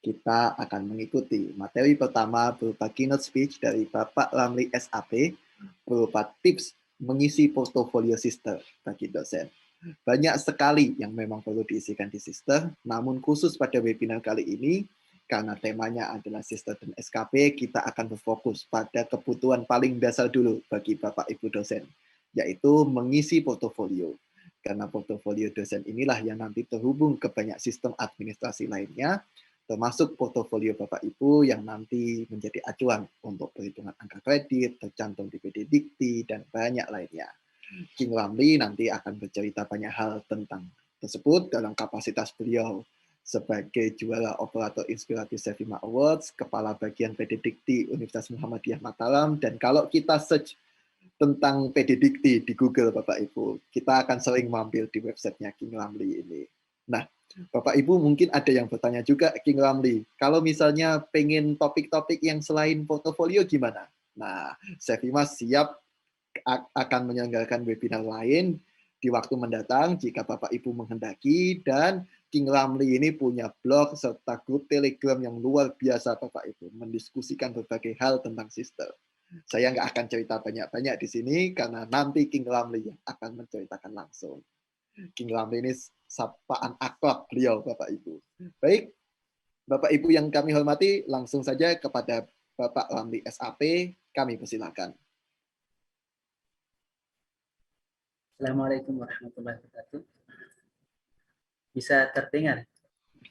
Kita akan mengikuti materi pertama berupa keynote speech dari Bapak Ramli SAP berupa tips mengisi portofolio sister bagi dosen. Banyak sekali yang memang perlu diisikan di sister, namun khusus pada webinar kali ini, karena temanya adalah sister dan SKP, kita akan berfokus pada kebutuhan paling dasar dulu bagi Bapak Ibu dosen, yaitu mengisi portofolio. Karena portofolio dosen inilah yang nanti terhubung ke banyak sistem administrasi lainnya, termasuk portofolio Bapak Ibu yang nanti menjadi acuan untuk perhitungan angka kredit, tercantum di PD Dikti, dan banyak lainnya. King Ramli nanti akan bercerita banyak hal tentang tersebut dalam kapasitas beliau sebagai juara operator inspiratif Sevima Awards, kepala bagian PD Dikti Universitas Muhammadiyah Mataram, dan kalau kita search tentang PD Dikti di Google Bapak Ibu, kita akan sering mampir di websitenya King Ramli ini. Nah, Bapak Ibu mungkin ada yang bertanya juga, King Ramli, kalau misalnya pengen topik-topik yang selain portofolio gimana? Nah, Sevima siap akan menyelenggarakan webinar lain di waktu mendatang jika Bapak Ibu menghendaki, dan King Ramli ini punya blog serta grup Telegram yang luar biasa Bapak Ibu, mendiskusikan berbagai hal tentang sister. Saya nggak akan cerita banyak-banyak di sini karena nanti King Ramli yang akan menceritakan langsung. King Ramli ini sapaan akrab beliau Bapak Ibu. Baik, Bapak Ibu yang kami hormati, langsung saja kepada Bapak Ramli SAP, kami persilakan. Assalamualaikum warahmatullahi wabarakatuh. Bisa terdengar?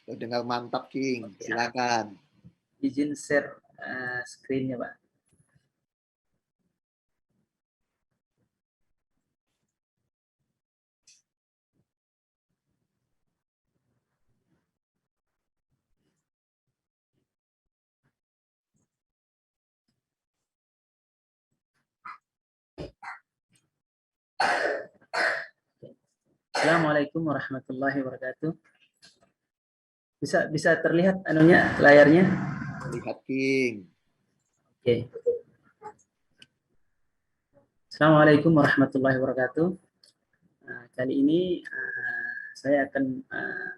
Terdengar mantap, King. Silakan. Izin share screen-nya, Pak. Assalamualaikum warahmatullahi wabarakatuh. Bisa terlihat anunya, layarnya? Lihat, King. Oke. Assalamualaikum warahmatullahi wabarakatuh. Kali ini saya akan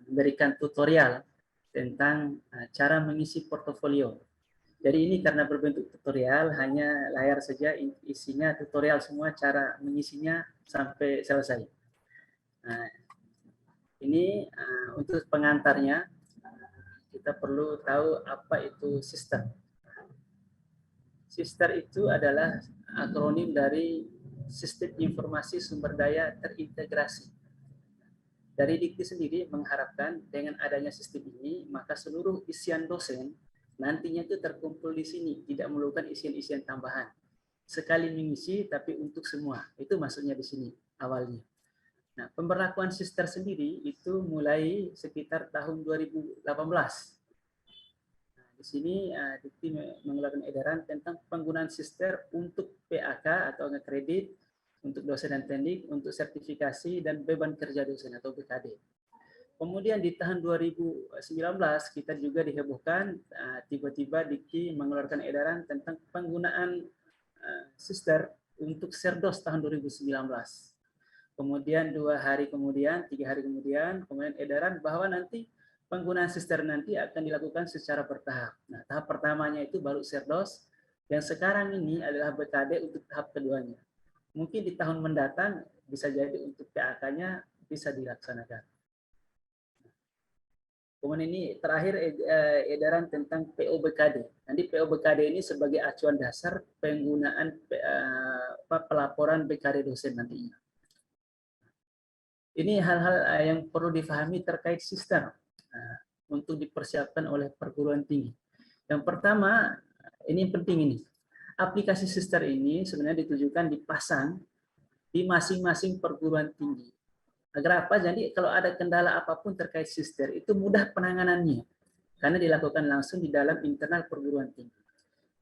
memberikan tutorial tentang cara mengisi portofolio. Jadi ini karena berbentuk tutorial, hanya layar saja, isinya tutorial semua cara mengisinya sampai selesai. Nah, ini untuk pengantarnya, kita perlu tahu apa itu sister. Sister itu adalah akronim dari Sistem Informasi Sumber Daya Terintegrasi. Dari Dikti sendiri mengharapkan dengan adanya sistem ini, maka seluruh isian dosen nantinya itu terkumpul di sini, tidak memerlukan isian-isian tambahan. Sekali mengisi, tapi untuk semua. Itu maksudnya di sini awalnya. Nah, pemberlakuan sister sendiri itu mulai sekitar tahun 2018. Nah, di sini Dikti mengeluarkan edaran tentang penggunaan sister untuk PAK atau kredit, untuk dosen dan teknik, untuk sertifikasi dan beban kerja dosen atau BKD. Kemudian di tahun 2019 kita juga dihebohkan, tiba-tiba Dikti mengeluarkan edaran tentang penggunaan sister untuk Serdos tahun 2019. Kemudian 2 hari kemudian, 3 hari kemudian edaran bahwa nanti penggunaan sister nanti akan dilakukan secara bertahap. Nah, tahap pertamanya itu baru Serdos, yang sekarang ini adalah BKD untuk tahap keduanya. Mungkin di tahun mendatang bisa jadi untuk PAK-nya bisa dilaksanakan. Kemudian ini terakhir edaran tentang POBKD. Nanti POBKD ini sebagai acuan dasar penggunaan pelaporan BKD dosen nantinya. Ini hal-hal yang perlu difahami terkait sister untuk dipersiapkan oleh perguruan tinggi. Yang pertama, ini penting ini. Aplikasi sister ini sebenarnya ditujukan dipasang di masing-masing perguruan tinggi. Agar apa? Jadi kalau ada kendala apapun terkait sister, itu mudah penanganannya. Karena dilakukan langsung di dalam internal perguruan tinggi.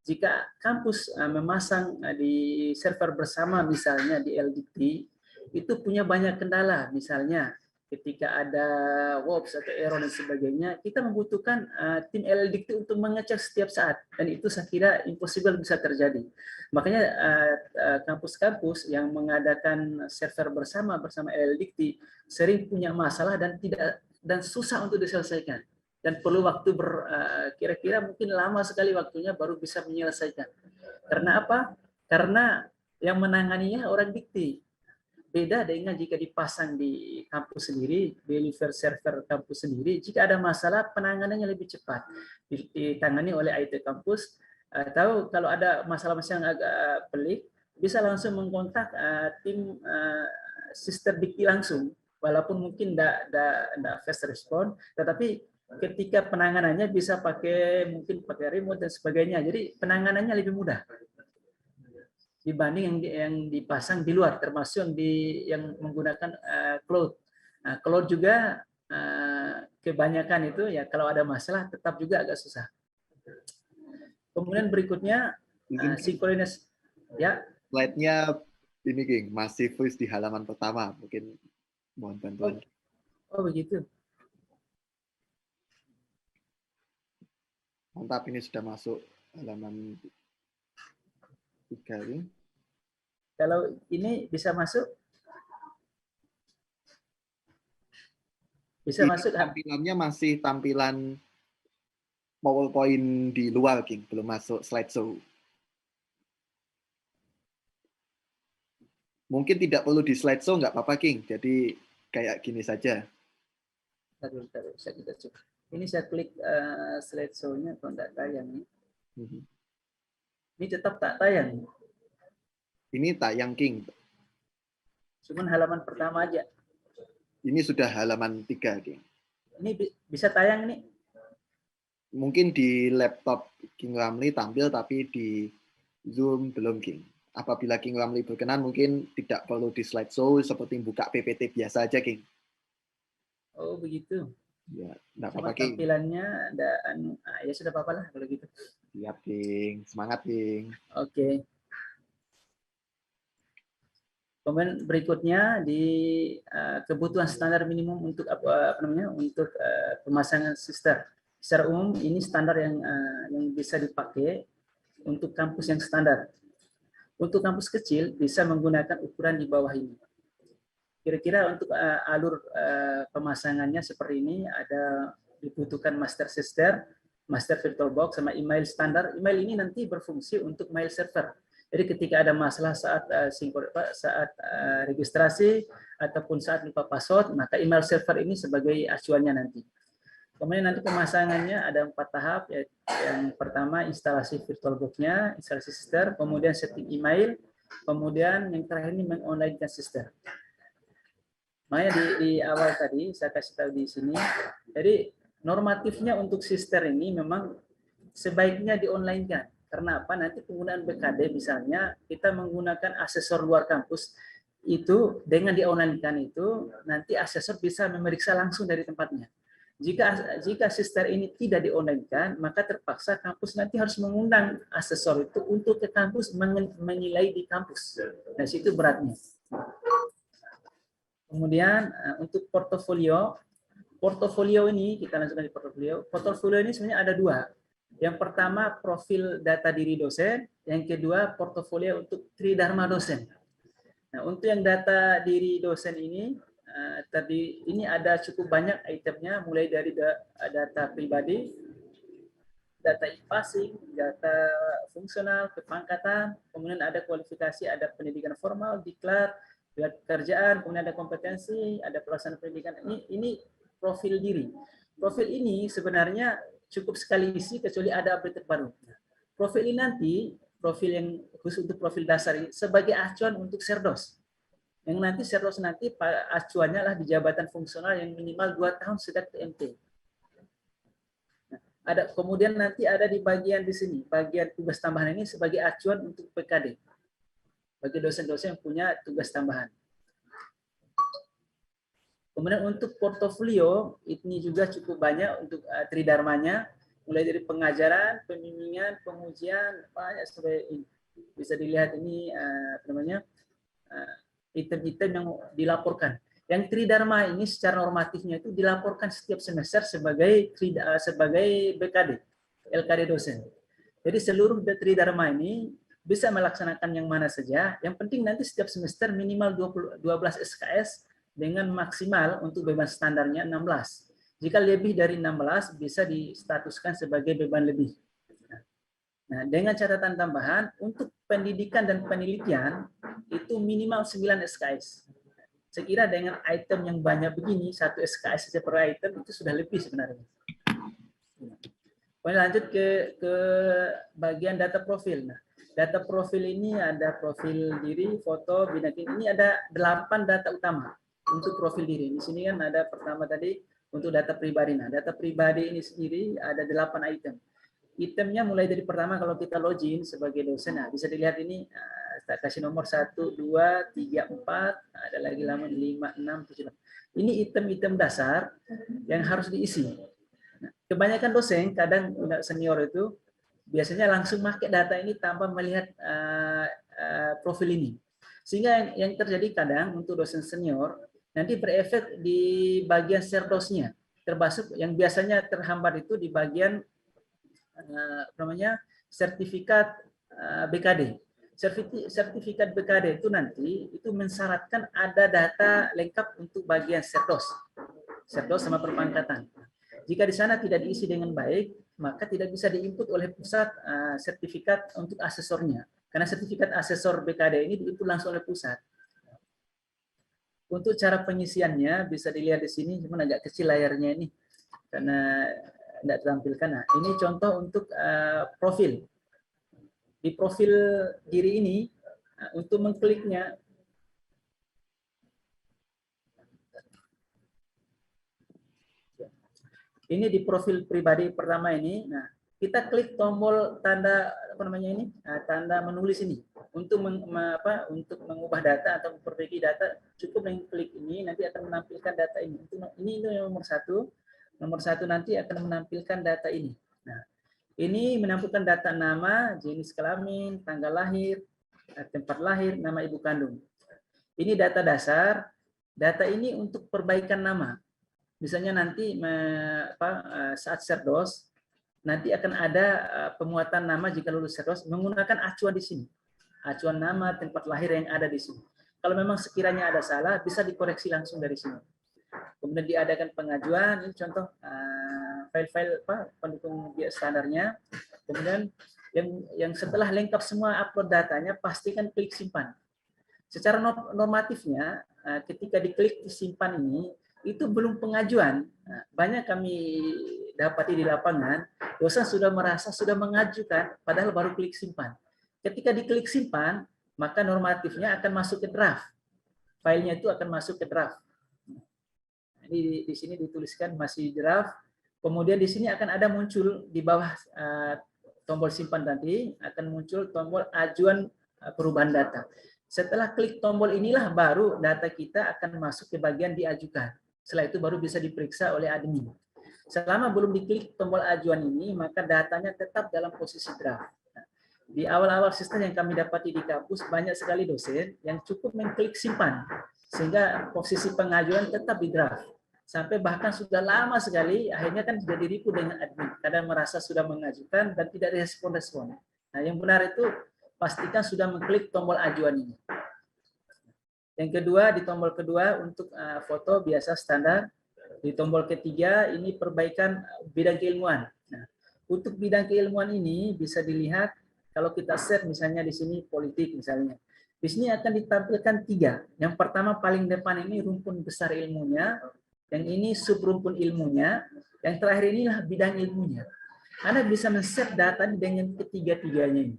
Jika kampus memasang di server bersama misalnya di LDT, itu punya banyak kendala, misalnya ketika ada WOPS atau error dan sebagainya, kita membutuhkan tim LDT untuk mengecek setiap saat, dan itu saya kira impossible bisa terjadi. Makanya kampus-kampus yang mengadakan server bersama LDT sering punya masalah dan susah untuk diselesaikan. dan perlu waktu kira-kira mungkin lama sekali waktunya baru bisa menyelesaikan. Karena apa? Karena yang menanganinya orang dikti. Beda dengan jika dipasang di kampus sendiri, deliver server kampus sendiri, jika ada masalah penanganannya lebih cepat. Ditangani oleh IT kampus, atau kalau ada masalah-masalah yang agak pelik, bisa langsung mengkontak tim sister dikti langsung. Walaupun mungkin tidak fast respon, tetapi ketika penanganannya bisa mungkin pakai remote dan sebagainya. Jadi penanganannya lebih mudah dibanding yang dipasang di luar, termasuk yang menggunakan cloud. Nah, cloud juga kebanyakan itu ya kalau ada masalah tetap juga agak susah. Kemudian berikutnya sinkronis ya. Slide-nya ini King, masih freeze di halaman pertama, mungkin mohon bantuan. Oh begitu. Mantap, ini sudah masuk halaman 3 ini. Kalau ini bisa masuk? Bisa ini masuk. Tampilannya masih tampilan PowerPoint di luar, King, belum masuk slideshow. Mungkin tidak perlu di slideshow, nggak apa-apa, King. Jadi kayak gini saja. Taruh, kita coba. Ini saya klik slideshow-nya kalau tidak tayang nih. Ini tetap tak tayang. Ini tayang, King. Cuman halaman pertama aja. Ini sudah halaman 3, King. Ini bisa tayang nih? Mungkin di laptop King Ramli tampil, tapi di Zoom belum, King. Apabila King Ramli berkenan, mungkin tidak perlu di slideshow, seperti buka PPT biasa aja, King. Oh, begitu. Ya, enggak apa-apa, King. Tampilannya ada ya sudah apa-apa lah kalau gitu. Siap, King. Semangat, King. Oke. Kemudian berikutnya di kebutuhan standar minimum untuk apa namanya? Untuk pemasangan sister. Secara umum ini standar yang bisa dipakai untuk kampus yang standar. Untuk kampus kecil bisa menggunakan ukuran di bawah ini. Kira-kira untuk alur pemasangannya seperti ini, ada dibutuhkan master sister, master VirtualBox, sama email standar. Email ini nanti berfungsi untuk mail server. Jadi ketika ada masalah saat registrasi ataupun saat lupa password, maka email server ini sebagai acuannya nanti. Kemudian nanti pemasangannya ada 4 tahap. Yang pertama instalasi VirtualBox-nya, instalasi sister, kemudian setting email, kemudian yang terakhir ini mengonlinekan sister. Makanya di awal tadi saya kasih tahu di sini. Jadi normatifnya untuk sister ini memang sebaiknya di-online-kan. Karena apa? Nanti penggunaan BKD misalnya kita menggunakan asesor luar kampus itu dengan di-online-kan itu nanti asesor bisa memeriksa langsung dari tempatnya. Jika sister ini tidak di-online-kan, maka terpaksa kampus nanti harus mengundang asesor itu untuk ke kampus menilai di kampus. Nah, situ beratnya. Kemudian untuk portofolio ini kita langsungkan di portofolio. Portofolio ini sebenarnya ada 2. Yang pertama profil data diri dosen, yang kedua portofolio untuk tridharma dosen. Nah, untuk yang data diri dosen ini tadi ini ada cukup banyak itemnya, mulai dari data pribadi, data passing, data fungsional, kepangkatan, kemudian ada kualifikasi, ada pendidikan formal, diklat, pekerjaan, kemudian ada kompetensi, ada pelaksanaan pendidikan. Ini profil diri. Profil ini sebenarnya cukup sekali isi kecuali ada update terbaru. Profil ini nanti, profil yang khusus untuk profil dasar ini sebagai acuan untuk Serdos. Yang nanti Serdos nanti acuannya lah di jabatan fungsional yang minimal 2 tahun sejak TMT. Kemudian nanti ada di bagian di sini, bagian tugas tambahan ini sebagai acuan untuk PKD. Bagi dosen-dosen yang punya tugas tambahan. Kemudian untuk portofolio, ini juga cukup banyak untuk tridharmanya, mulai dari pengajaran, pembimbingan, pengujian, banyak sampai ini. Bisa dilihat ini item-item yang dilaporkan. Yang tridharma ini secara normatifnya itu dilaporkan setiap semester sebagai BKD, LKD dosen. Jadi seluruh tridharma ini bisa melaksanakan yang mana saja. Yang penting nanti setiap semester minimal 12 SKS dengan maksimal untuk beban standarnya 16. Jika lebih dari 16 bisa distatuskan sebagai beban lebih. Nah, dengan catatan tambahan, untuk pendidikan dan penelitian itu minimal 9 SKS. Saya kira dengan item yang banyak begini, 1 SKS saja per item itu sudah lebih sebenarnya. Kemudian lanjut ke bagian data profil. Nah, data profil ini ada profil diri, foto, bidang ini ada 8 data utama untuk profil diri. Di sini kan ada pertama tadi untuk data pribadi. Nah, data pribadi ini sendiri ada 8 item. Itemnya mulai dari pertama kalau kita login sebagai dosen, nah bisa dilihat ini kita kasih nomor 1, 2, 3, 4, ada lagi laman 5, 6, 7. Ini item-item dasar yang harus diisi. Nah, kebanyakan dosen kadang senior itu biasanya langsung pakai data ini tanpa melihat profil ini. Sehingga yang terjadi kadang untuk dosen senior nanti berefek di bagian serdosnya, termasuk yang biasanya terhambat itu di bagian namanya sertifikat BKD. Sertifikat BKD itu nanti itu mensyaratkan ada data lengkap untuk bagian serdos sama perpangkatan. Jika di sana tidak diisi dengan baik, maka tidak bisa diinput oleh pusat sertifikat untuk asesornya. Karena sertifikat asesor BKD ini diinput langsung oleh pusat. Untuk cara pengisiannya bisa dilihat di sini, cuma agak kecil layarnya ini karena tidak ditampilkan. Nah, ini contoh untuk profil. Di profil diri ini, untuk mengkliknya, ini di profil pribadi pertama ini. Nah, kita klik tombol tanda apa namanya ini, tanda menulis ini untuk untuk mengubah data atau memperbaiki data. Cukup mengklik ini, nanti akan menampilkan data ini. Ini nomor 1. Nomor 1 nanti akan menampilkan data ini. Nah, ini menampilkan data nama, jenis kelamin, tanggal lahir, tempat lahir, nama ibu kandung. Ini data dasar. Data ini untuk perbaikan nama. Misalnya nanti saat serdos, nanti akan ada pemuatan nama jika lulus serdos menggunakan acuan di sini. Acuan nama, tempat lahir yang ada di sini. Kalau memang sekiranya ada salah, bisa dikoreksi langsung dari sini. Kemudian diadakan pengajuan, ini contoh file-file pendukung standarnya. Kemudian yang setelah lengkap semua upload datanya, pastikan klik simpan. Secara normatifnya, ketika diklik simpan ini, itu belum pengajuan. Banyak kami dapati di lapangan, dosen sudah merasa sudah mengajukan, padahal baru klik simpan. Ketika diklik simpan, maka normatifnya akan masuk ke draft. Filenya itu akan masuk ke draft. Ini di sini dituliskan masih draft. Kemudian di sini akan ada muncul di bawah tombol simpan tadi akan muncul tombol ajuan perubahan data. Setelah klik tombol inilah baru data kita akan masuk ke bagian diajukan. Setelah itu baru bisa diperiksa oleh admin. Selama belum diklik tombol ajuan ini, maka datanya tetap dalam posisi draft. Di awal-awal sistem yang kami dapati di kampus, banyak sekali dosen yang cukup mengklik simpan, sehingga posisi pengajuan tetap di draft. Sampai bahkan sudah lama sekali, akhirnya kan sudah diripu dengan admin. Kadang merasa sudah mengajukan dan tidak respon-respon. Nah, yang benar itu pastikan sudah mengklik tombol ajuan ini. Yang kedua, di tombol kedua untuk foto biasa standar. Di tombol ketiga, ini perbaikan bidang keilmuan. Nah, untuk bidang keilmuan ini bisa dilihat, kalau kita set misalnya di sini politik misalnya. Di sini akan ditampilkan 3. Yang pertama paling depan ini rumpun besar ilmunya. Yang ini subrumpun ilmunya, yang terakhir inilah bidang ilmunya. Anda bisa men-set data dengan ketiga-tiganya ini.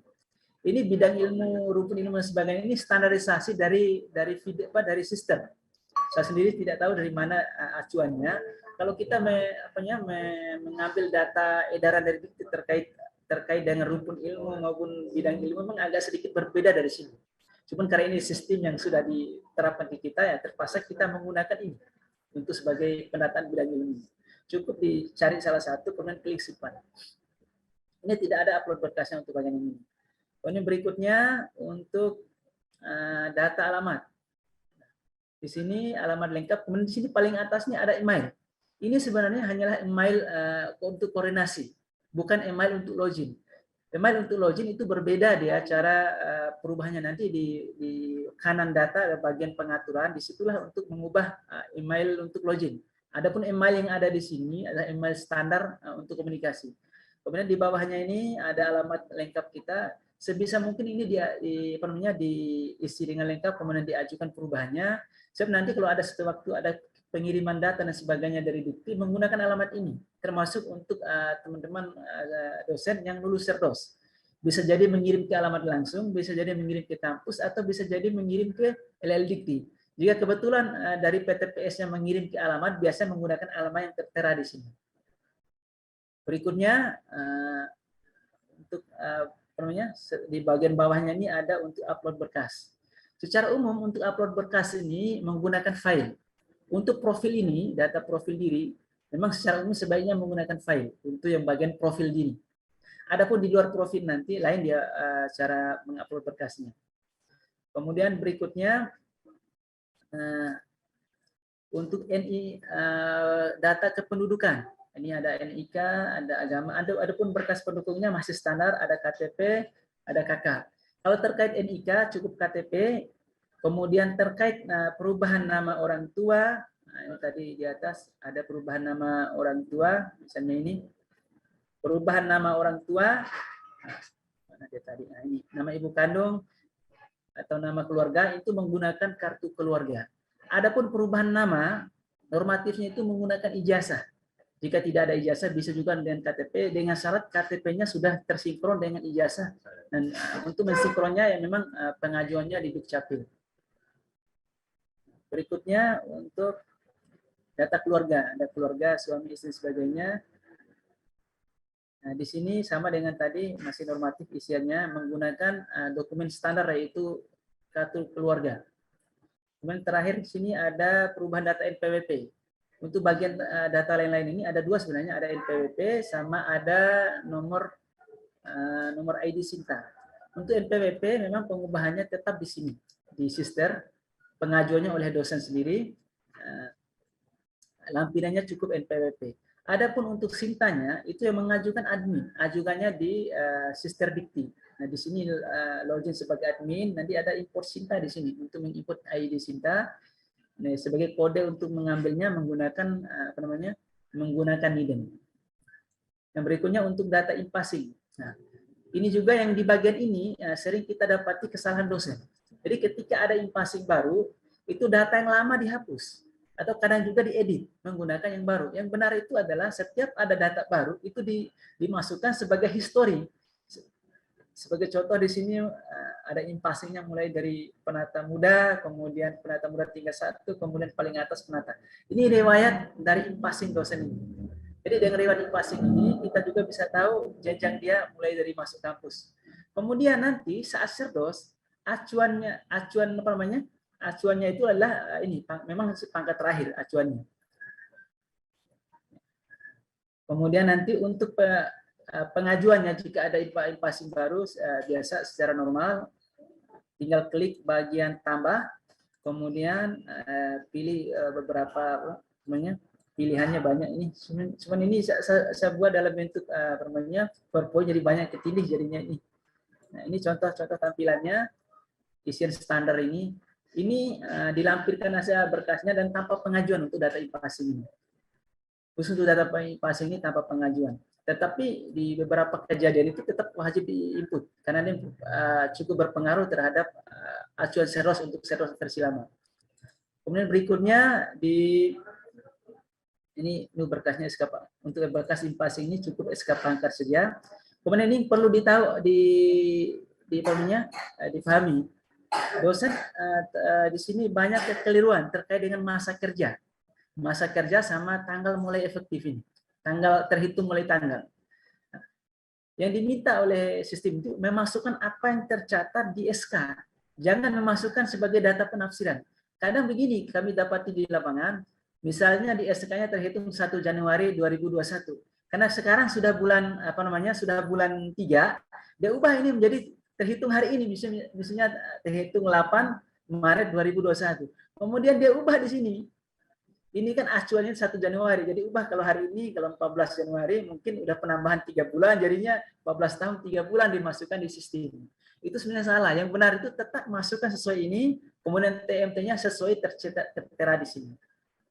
Ini bidang ilmu, rumpun ilmu dan sebagainya ini standarisasi dari sistem. Saya sendiri tidak tahu dari mana acuannya. Kalau kita mengambil data edaran dari Dikti terkait dengan rumpun ilmu maupun bidang ilmu memang agak sedikit berbeda dari sini. Cuman karena ini sistem yang sudah diterapkan di kita, ya terpaksa kita menggunakan ini untuk sebagai pendataan bidang ilmu. Cukup dicari salah satu, kemudian klik simpan. Ini tidak ada upload berkasnya untuk bagian ini. Kemudian berikutnya untuk data alamat. Di sini alamat lengkap, kemudian di sini paling atasnya ada email. Ini sebenarnya hanyalah email untuk koordinasi, bukan email untuk login. Email untuk login itu berbeda dia cara perubahannya nanti di kanan data ada bagian pengaturan, disitulah untuk mengubah email untuk login. Adapun email yang ada di sini adalah email standar untuk komunikasi. Kemudian di bawahnya ini ada alamat lengkap kita. Sebisa mungkin ini diisi dengan lengkap, kemudian diajukan perubahannya. Sebab nanti kalau ada suatu waktu ada pengiriman data dan sebagainya dari Dikti menggunakan alamat ini, termasuk untuk teman-teman dosen yang lulus Serdos. Bisa jadi mengirim ke alamat langsung, bisa jadi mengirim ke kampus, atau bisa jadi mengirim ke LL Dikti. Jika kebetulan dari PTPS yang mengirim ke alamat, biasanya menggunakan alamat yang tertera di sini. Berikutnya untuk di bagian bawahnya ini ada untuk upload berkas. Secara umum untuk upload berkas ini menggunakan file. Untuk profil ini, data profil diri, memang secara umum sebaiknya menggunakan file untuk yang bagian profil diri. Adapun di luar profil nanti lain dia cara mengupload berkasnya. Kemudian berikutnya untuk data kependudukan. Ini ada NIK, ada agama, adapun berkas pendukungnya masih standar, ada KTP, ada KK. Kalau terkait NIK cukup KTP, kemudian terkait perubahan nama orang tua, ini tadi di atas ada perubahan nama orang tua, misalnya ini perubahan nama orang tua, mana dia tadi? Nah, ini nama ibu kandung atau nama keluarga itu menggunakan kartu keluarga. Adapun perubahan nama normatifnya itu menggunakan ijazah. Jika tidak ada ijazah bisa juga dengan KTP dengan syarat KTP-nya sudah tersinkron dengan ijazah, dan untuk mensinkronnya ya memang pengajuannya di Dukcapil. Berikutnya untuk data keluarga, ada keluarga, suami, istri, sebagainya. Nah, di sini sama dengan tadi masih normatif isiannya menggunakan dokumen standar yaitu kartu keluarga. Kemudian terakhir di sini ada perubahan data NPWP. Untuk bagian data lain-lain ini ada dua sebenarnya, ada NPWP sama ada nomor ID Sinta. Untuk NPWP memang pengubahannya tetap di sini, di sister, pengajuannya oleh dosen sendiri, lampirannya cukup NPWP. Adapun untuk Sintanya itu yang mengajukan admin, ajukannya di sister Dikti. Nah di sini login sebagai admin, nanti ada import Sinta di sini untuk mengimport ID Sinta. Nah, sebagai kode untuk mengambilnya menggunakan menggunakan hidden. Yang berikutnya untuk data in-passing. Nah, ini juga yang di bagian ini sering kita dapati kesalahan dosen. Jadi ketika ada in-passing baru, itu data yang lama dihapus atau kadang juga diedit menggunakan yang baru. Yang benar itu adalah setiap ada data baru itu dimasukkan sebagai history. Sebagai contoh di sini ada in-passingnya mulai dari penata muda, kemudian penata muda tingkat 1, kemudian paling atas penata. Ini riwayat dari in-passing dosen ini. Jadi dengan riwayat in-passing ini kita juga bisa tahu jenjang dia mulai dari masuk kampus. Kemudian nanti saat Serdos acuannya itu adalah ini memang pangkat terakhir acuannya. Kemudian nanti untuk pengajuannya jika ada in-passing baru biasa secara normal tinggal klik bagian tambah, kemudian pilih beberapa pilihannya banyak ini. Cuman ini saya buat dalam bentuk PowerPoint jadi banyak ketindih jadinya ini. Nah ini contoh-contoh tampilannya isian standar ini. Ini dilampirkan hasil berkasnya dan tanpa pengajuan untuk data in-passing ini. Khusus untuk data in-passing ini tanpa pengajuan. Tetapi di beberapa kejadian itu tetap wajib di-input karena ini cukup berpengaruh terhadap acuan Serdos untuk Serdos versi lama. Kemudian berikutnya ini berkasnya SK, untuk berkas in-passing ini cukup SK pangkat saja. Kemudian ini perlu difahami. Dosen di sini banyak kekeliruan terkait dengan masa kerja. Masa kerja sama tanggal mulai efektif ini. Tanggal terhitung mulai tanggal. Yang diminta oleh sistem itu memasukkan apa yang tercatat di SK. Jangan memasukkan sebagai data penafsiran. Kadang begini kami dapati di lapangan, misalnya di SK-nya terhitung 1 Januari 2021. Karena sekarang sudah bulan sudah bulan 3, dia ubah ini menjadi terhitung hari ini, misalnya terhitung 8 Maret 2021. Kemudian dia ubah di sini. Ini kan acuannya 1 Januari, jadi ubah kalau hari ini, kalau 14 Januari mungkin udah penambahan 3 bulan, jadinya 14 tahun 3 bulan dimasukkan di sistem. Itu sebenarnya salah. Yang benar itu tetap masukkan sesuai ini, kemudian TMT-nya sesuai tertera di sini.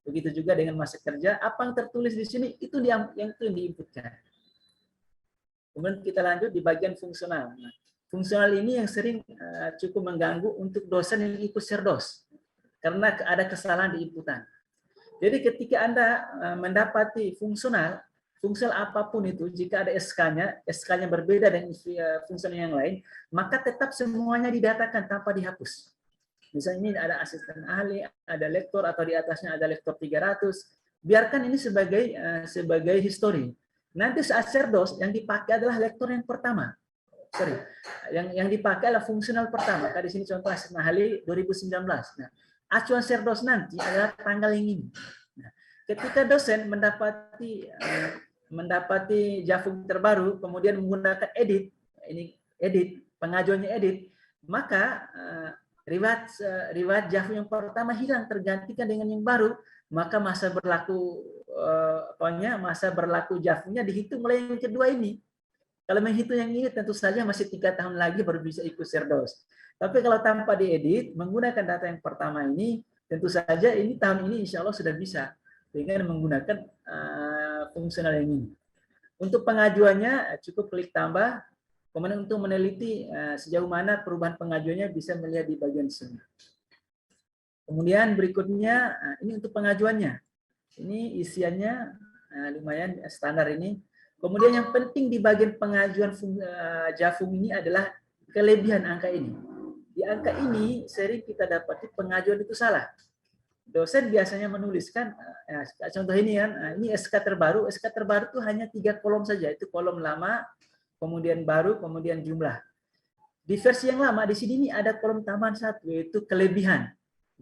Begitu juga dengan masa kerja, apa yang tertulis di sini itu yang diinputkan. Kemudian kita lanjut di bagian fungsional. Nah, fungsional ini yang sering cukup mengganggu untuk dosen yang ikut Serdos karena ada kesalahan di inputan. Jadi ketika Anda mendapati fungsional apapun itu, jika ada SK-nya berbeda dengan fungsional yang lain, maka tetap semuanya didatakan tanpa dihapus. Misalnya ini ada asisten ahli, ada lektor, atau di atasnya ada lektor 300, biarkan ini sebagai histori. Nanti saat Serdos yang dipakai adalah lektor yang pertama. Sorry, yang dipakai adalah fungsional pertama. Di sini contoh asisten ahli 2019. Nah, acuan Serdos nanti adalah tanggal yang ini. Nah, ketika dosen mendapati Javum terbaru, kemudian menggunakan edit, pengajuannya edit, maka riwayat Javum yang pertama hilang tergantikan dengan yang baru, maka masa berlaku Javumnya dihitung mulai yang kedua ini. Kalau menghitung yang ini tentu saja masih 3 tahun lagi baru bisa ikut Serdos. Tapi kalau tanpa diedit, menggunakan data yang pertama ini, tentu saja ini tahun ini insya Allah sudah bisa dengan menggunakan fungsional yang ini. Untuk pengajuannya cukup klik tambah, kemudian untuk meneliti sejauh mana perubahan pengajuannya bisa melihat di bagian sini. Kemudian berikutnya, ini untuk pengajuannya. Ini isiannya lumayan standar ini. Kemudian yang penting di bagian pengajuan Javum ini adalah kelebihan angka ini. Di angka ini sering kita dapati pengajuan itu salah. Dosen biasanya menuliskan, contoh ini kan, ini SK terbaru itu hanya 3 kolom saja, itu kolom lama, kemudian baru, kemudian jumlah. Di versi yang lama di sini ada kolom tambahan 1, yaitu kelebihan.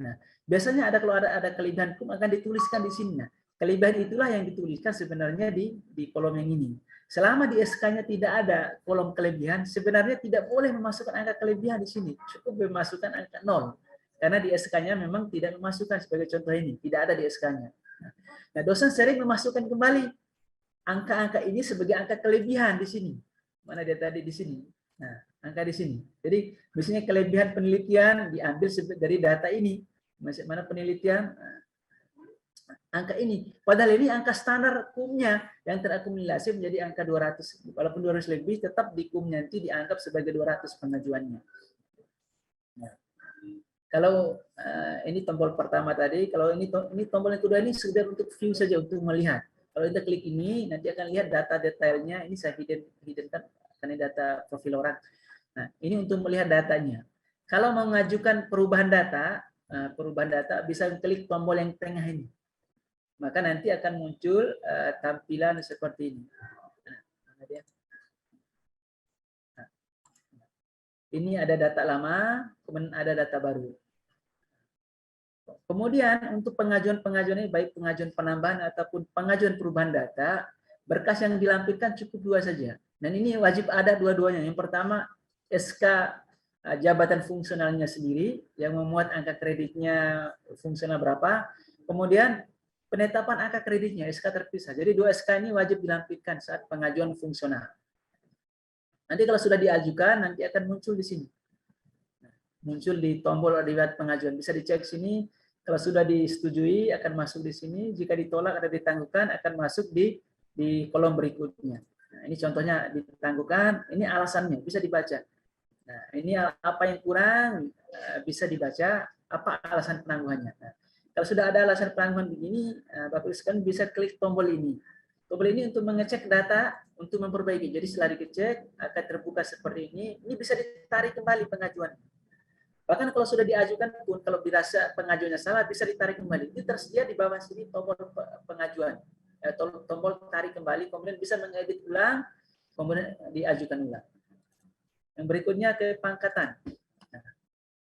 Nah, biasanya kalau ada kelebihan akan dituliskan di sini. Nah, kelebihan itulah yang dituliskan sebenarnya di kolom yang ini. Selama di SK-nya tidak ada kolom kelebihan, sebenarnya tidak boleh memasukkan angka kelebihan di sini. Cukup memasukkan angka 0. Karena di SK-nya memang tidak memasukkan, sebagai contoh ini, tidak ada di SK-nya. Nah, dosen sering memasukkan kembali angka-angka ini sebagai angka kelebihan di sini. Mana dia tadi di sini? Nah, angka di sini. Jadi, misalnya kelebihan penelitian diambil dari data ini. Mana penelitian? Angka ini. Padahal ini angka standar kumnya yang terakumulasi menjadi angka 200. Walaupun 200 lebih, tetap di kumnya nanti dianggap sebagai 200 pengajuannya. Nah, kalau ini tombol pertama tadi, kalau ini tombol yang kedua ini sekedar untuk view saja, untuk melihat. Kalau kita klik ini, nanti akan lihat data detailnya. Ini saya hidden kan, karena data profil orang. Nah, ini untuk melihat datanya. Kalau mau mengajukan perubahan data bisa klik tombol yang tengah ini. Maka nanti akan muncul tampilan seperti ini. Ini ada data lama, kemudian ada data baru. Kemudian untuk pengajuan ini, baik pengajuan penambahan ataupun pengajuan perubahan data, berkas yang dilampirkan cukup 2 saja. Dan ini wajib ada dua-duanya. Yang pertama, SK jabatan fungsionalnya sendiri, yang memuat angka kreditnya fungsional berapa. Kemudian penetapan angka kreditnya, SK terpisah. Jadi 2 SK ini wajib dilampirkan saat pengajuan fungsional. Nanti kalau sudah diajukan, nanti akan muncul di sini. Muncul di tombol riwayat pengajuan. Bisa dicek sini. Kalau sudah disetujui, akan masuk di sini. Jika ditolak atau ditangguhkan, akan masuk di kolom berikutnya. Nah, ini contohnya ditangguhkan. Ini alasannya, bisa dibaca. Nah, ini apa yang kurang, bisa dibaca. Apa alasan penangguhannya. Nah, kalau sudah ada alasan penangguhan begini, Bapak Ibu sekalian bisa klik tombol ini. Tombol ini untuk mengecek data, untuk memperbaiki. Jadi setelah dicek, akan terbuka seperti ini. Ini bisa ditarik kembali pengajuan. Bahkan kalau sudah diajukan pun, kalau dirasa pengajuannya salah, bisa ditarik kembali. Itu tersedia di bawah sini tombol pengajuan. Tombol tarik kembali, kemudian bisa mengedit ulang, kemudian diajukan ulang. Yang berikutnya kepangkatan.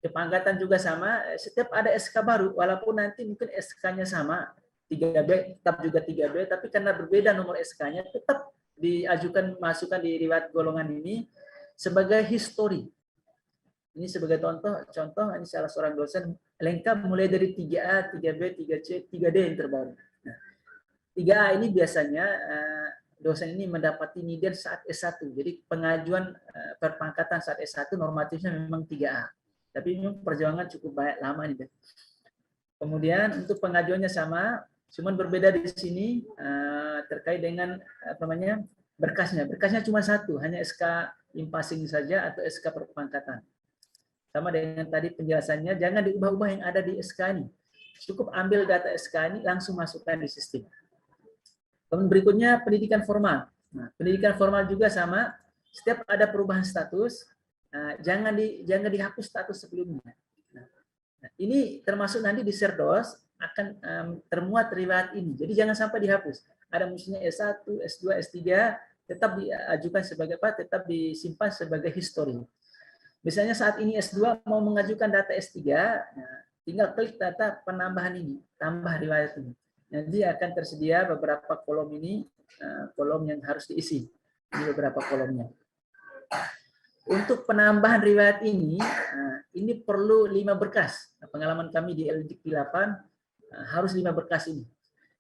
Kepangkatan juga sama, setiap ada SK baru, walaupun nanti mungkin SK-nya sama, 3B, tetap juga 3B, tapi karena berbeda nomor SK-nya, tetap diajukan, masukkan di riwayat golongan ini sebagai histori. Ini sebagai contoh ini salah seorang dosen, lengkap mulai dari 3A, 3B, 3C, 3D yang terbaru. Nah, 3A ini biasanya dosen ini mendapati niden saat S1, jadi pengajuan perpangkatan saat S1 normatifnya memang 3A. Tapi memang perjuangan cukup lama nih. Kemudian untuk pengajuannya sama, cuman berbeda di sini terkait dengan apa namanya berkasnya. Berkasnya cuma satu, hanya SK impasing saja atau SK perpangkatan. Sama dengan tadi penjelasannya, jangan diubah-ubah yang ada di SK ini. Cukup ambil data SK ini langsung masukkan di sistem. Kemudian berikutnya pendidikan formal. Nah, pendidikan formal juga sama. Setiap ada perubahan status, jangan dihapus status sebelumnya. Nah, ini termasuk nanti di Serdos akan termuat riwayat ini. Jadi jangan sampai dihapus. Ada musuhnya S1, S2, S3 tetap diajukan sebagai apa? Tetap disimpan sebagai histori. Misalnya saat ini S2 mau mengajukan data S3, nah, tinggal klik data penambahan ini, tambah riwayat ini. Nanti akan tersedia beberapa kolom ini, kolom yang harus diisi. Ini beberapa kolomnya. Untuk penambahan riwayat ini perlu 5 berkas. Pengalaman kami di LDIKT 8 harus 5 berkas ini.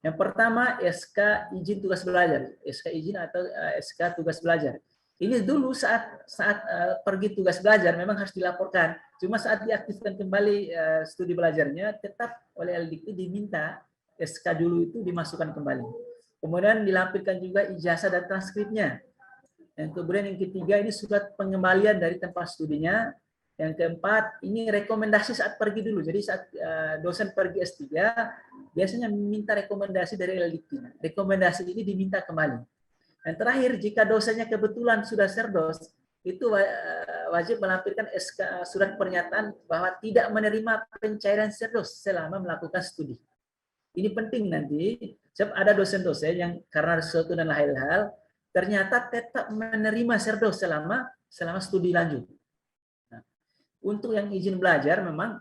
Yang pertama SK izin tugas belajar, SK izin atau SK tugas belajar. Ini dulu saat pergi tugas belajar memang harus dilaporkan. Cuma saat diaktifkan kembali studi belajarnya, tetap oleh LDIKT diminta SK dulu itu dimasukkan kembali. Kemudian dilampirkan juga ijazah dan transkripnya. Yang kemudian yang ketiga ini surat pengembalian dari tempat studinya. Yang keempat ini rekomendasi saat pergi dulu. Jadi saat dosen pergi S3 biasanya meminta rekomendasi dari LDIKT. Rekomendasi ini diminta kembali. Dan terakhir jika dosennya kebetulan sudah Serdos, itu wajib melampirkan SK surat pernyataan bahwa tidak menerima pencairan Serdos selama melakukan studi. Ini penting nanti. Sebab ada dosen-dosen yang karena sesuatu dan lain hal ternyata tetap menerima Serdos selama studi lanjut. Nah, untuk yang izin belajar memang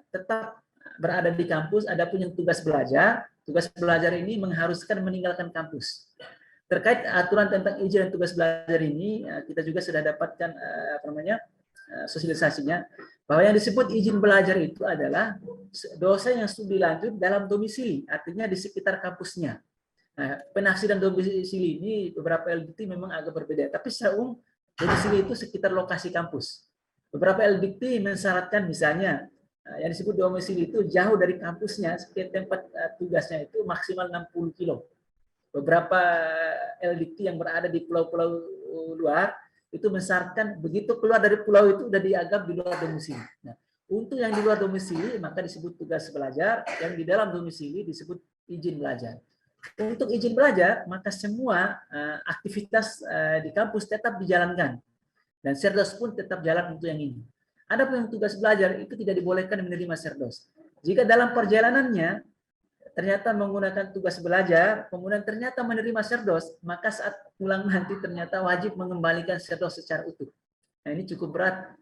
tetap berada di kampus. Adapun yang tugas belajar ini mengharuskan meninggalkan kampus. Terkait aturan tentang izin dan tugas belajar ini, kita juga sudah dapatkan sosialisasinya bahwa yang disebut izin belajar itu adalah dosen yang studi lanjut dalam domisili, artinya di sekitar kampusnya. Nah, penafsiran domisili ini beberapa LDIKT memang agak berbeda, tapi secara umum domisili itu sekitar lokasi kampus. Beberapa LDIKT mensyaratkan misalnya yang disebut domisili itu jauh dari kampusnya, tempat tugasnya itu maksimal 60 kilo. Beberapa LDIKT yang berada di pulau-pulau luar itu mensyaratkan begitu keluar dari pulau itu sudah dianggap di luar domisili. Nah, untuk yang di luar domisili maka disebut tugas belajar, yang di dalam domisili disebut izin belajar. Untuk izin belajar maka semua aktivitas di kampus tetap dijalankan dan Serdos pun tetap jalan untuk yang ini. Adapun yang tugas belajar itu tidak dibolehkan menerima Serdos. Jika dalam perjalanannya ternyata menggunakan tugas belajar, kemudian ternyata menerima Serdos, maka saat pulang nanti ternyata wajib mengembalikan Serdos secara utuh. Nah, ini cukup berat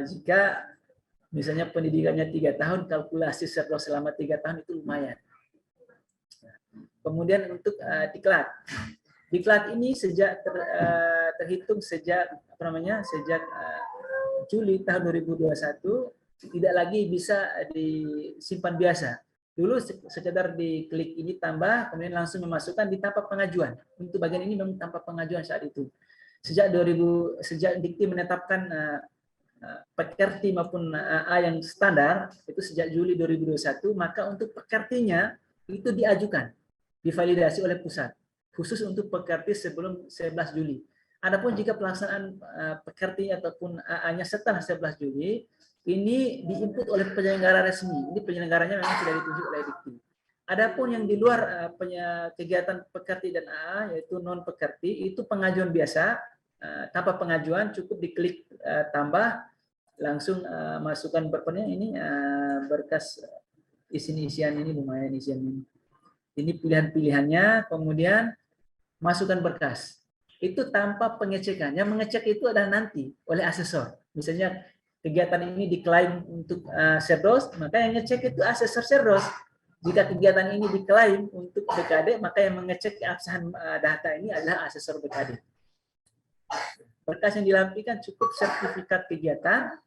jika misalnya pendidikannya 3 tahun, kalkulasi Serdos selama 3 tahun itu lumayan. Kemudian untuk diklat. Diklat ini terhitung sejak sejak Juli tahun 2021 tidak lagi bisa disimpan biasa. Dulu sekedar diklik ini tambah, kemudian langsung memasukkan di tanpa pengajuan. Untuk bagian ini memang tanpa pengajuan saat itu. Sejak Dikti menetapkan pekerti maupun AA yang standar, itu sejak Juli 2021, maka untuk pekertinya itu diajukan, divalidasi oleh pusat, khusus untuk pekerti sebelum 11 Juli. Adapun jika pelaksanaan pekerti ataupun AA-nya setelah 11 Juli, ini diinput oleh penyelenggara resmi. Ini penyelenggaranya memang sudah ditunjuk oleh Dikti. Adapun yang di luar kegiatan pekerti dan AA, yaitu non pekerti, itu pengajuan biasa, tanpa pengajuan cukup diklik tambah, langsung masukkan berkas isian ini lumayan isian ini. Ini pilihan-pilihannya, kemudian masukkan berkas. Itu tanpa pengecekan. Yang mengecek itu adalah nanti oleh asesor. Misalnya kegiatan ini diklaim untuk Serdos, maka yang ngecek itu asesor Serdos. Jika kegiatan ini diklaim untuk BKD, maka yang mengecek keabsahan data ini adalah asesor BKD. Berkas yang dilampirkan cukup sertifikat kegiatan,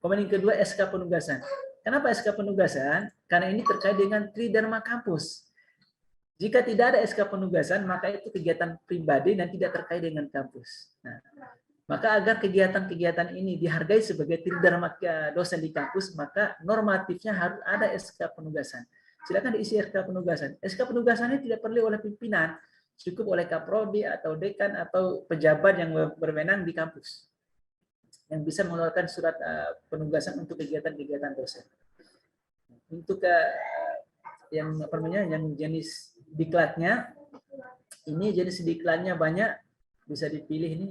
kemudian yang kedua SK penugasan. Kenapa SK penugasan? Karena ini terkait dengan tridharma kampus. Jika tidak ada SK penugasan, maka itu kegiatan pribadi dan tidak terkait dengan kampus. Nah, Maka agar kegiatan-kegiatan ini dihargai sebagai tridharma dosen di kampus, maka normatifnya harus ada SK penugasan. Silakan diisi SK penugasan. SK penugasannya tidak perlu oleh pimpinan, cukup oleh kaprodi atau dekan atau pejabat yang berwenang di kampus yang bisa mengeluarkan surat penugasan untuk kegiatan-kegiatan dosen. Untuk yang apa namanya, yang jenis diklatnya, ini jenis diklatnya banyak, bisa dipilih ini.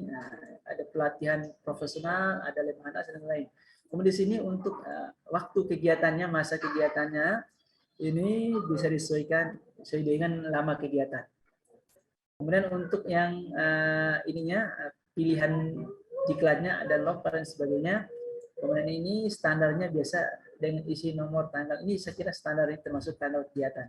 Ada pelatihan profesional, ada lemhanas dan lain. Kemudian di sini untuk waktu kegiatannya, masa kegiatannya ini bisa disesuaikan sesuai dengan lama kegiatan. Kemudian untuk yang ininya pilihan diklatnya ada local dan sebagainya. Kemudian ini standarnya biasa dengan isi nomor tanggal. Ini saya kira standar ini termasuk tanggal kegiatan.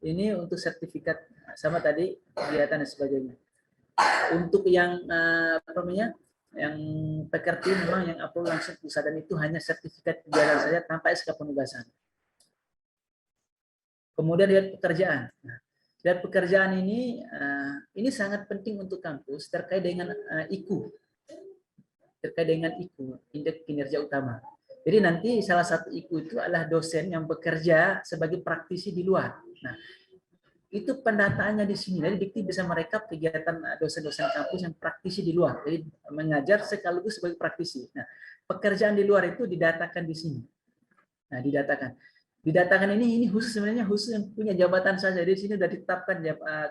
Ini untuk sertifikat sama tadi kegiatan dan sebagainya. Untuk yang apa namanya, yang pekerti memang yang upload langsung pusat dan itu hanya sertifikat kegiatan saja tanpa SK penugasan. Kemudian lihat pekerjaan. Lihat pekerjaan ini sangat penting untuk kampus terkait dengan IKU, terkait dengan IKU, indeks kinerja utama. Jadi nanti salah satu IKU itu adalah dosen yang bekerja sebagai praktisi di luar. Nah, itu pendataannya di sini. Jadi Dikti bisa merekap kegiatan dosen-dosen kampus yang praktisi di luar. Jadi mengajar sekaligus sebagai praktisi. Nah, pekerjaan di luar itu didatakan di sini. Nah, didatakan ini khusus, sebenarnya khusus yang punya jabatan saja. Di sini sudah ditetapkan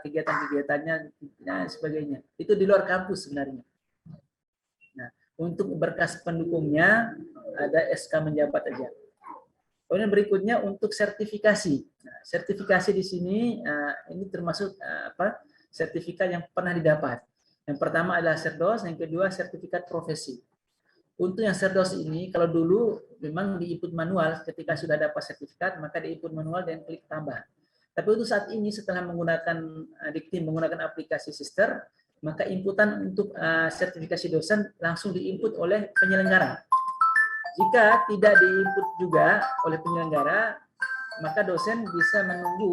kegiatan-kegiatannya dan sebagainya. Itu di luar kampus sebenarnya. Nah, untuk berkas pendukungnya ada SK menjabat aja. Kemudian berikutnya untuk sertifikasi. Nah, sertifikasi di sini ini termasuk sertifikat yang pernah didapat. Yang pertama adalah Serdos, yang kedua sertifikat profesi. Untuk yang Serdos ini, kalau dulu memang di input manual, ketika sudah dapat sertifikat, maka di input manual dan klik tambah. Tapi untuk saat ini setelah menggunakan Dikti menggunakan aplikasi Sister, maka inputan untuk sertifikasi dosen langsung diinput oleh penyelenggara. Jika tidak diinput juga oleh penyelenggara, maka dosen bisa menunggu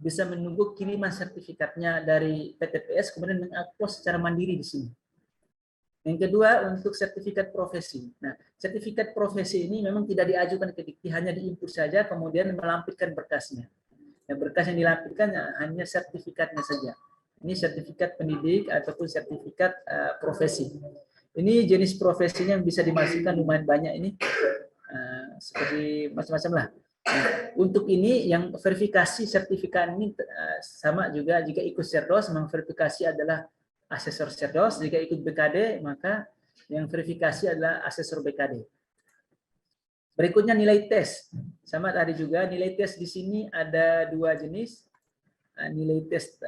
bisa menunggu kiriman sertifikatnya dari PTPS kemudian mengupload secara mandiri di sini. Yang kedua untuk sertifikat profesi. Nah, sertifikat profesi ini memang tidak diajukan ke Dikti, hanya diinput saja kemudian melampirkan berkasnya. Nah, berkas yang dilampirkan hanya sertifikatnya saja. Ini sertifikat pendidik ataupun sertifikat profesi. Ini jenis profesinya yang bisa dimasukkan lumayan banyak ini, seperti macam-macam lah. Nah, untuk ini yang verifikasi sertifikat ini sama juga jika ikut Serdos, memang verifikasi adalah asesor Serdos, jika ikut BKD maka yang verifikasi adalah asesor BKD. Berikutnya nilai tes, sama tadi juga nilai tes di sini ada dua jenis. Nilai tes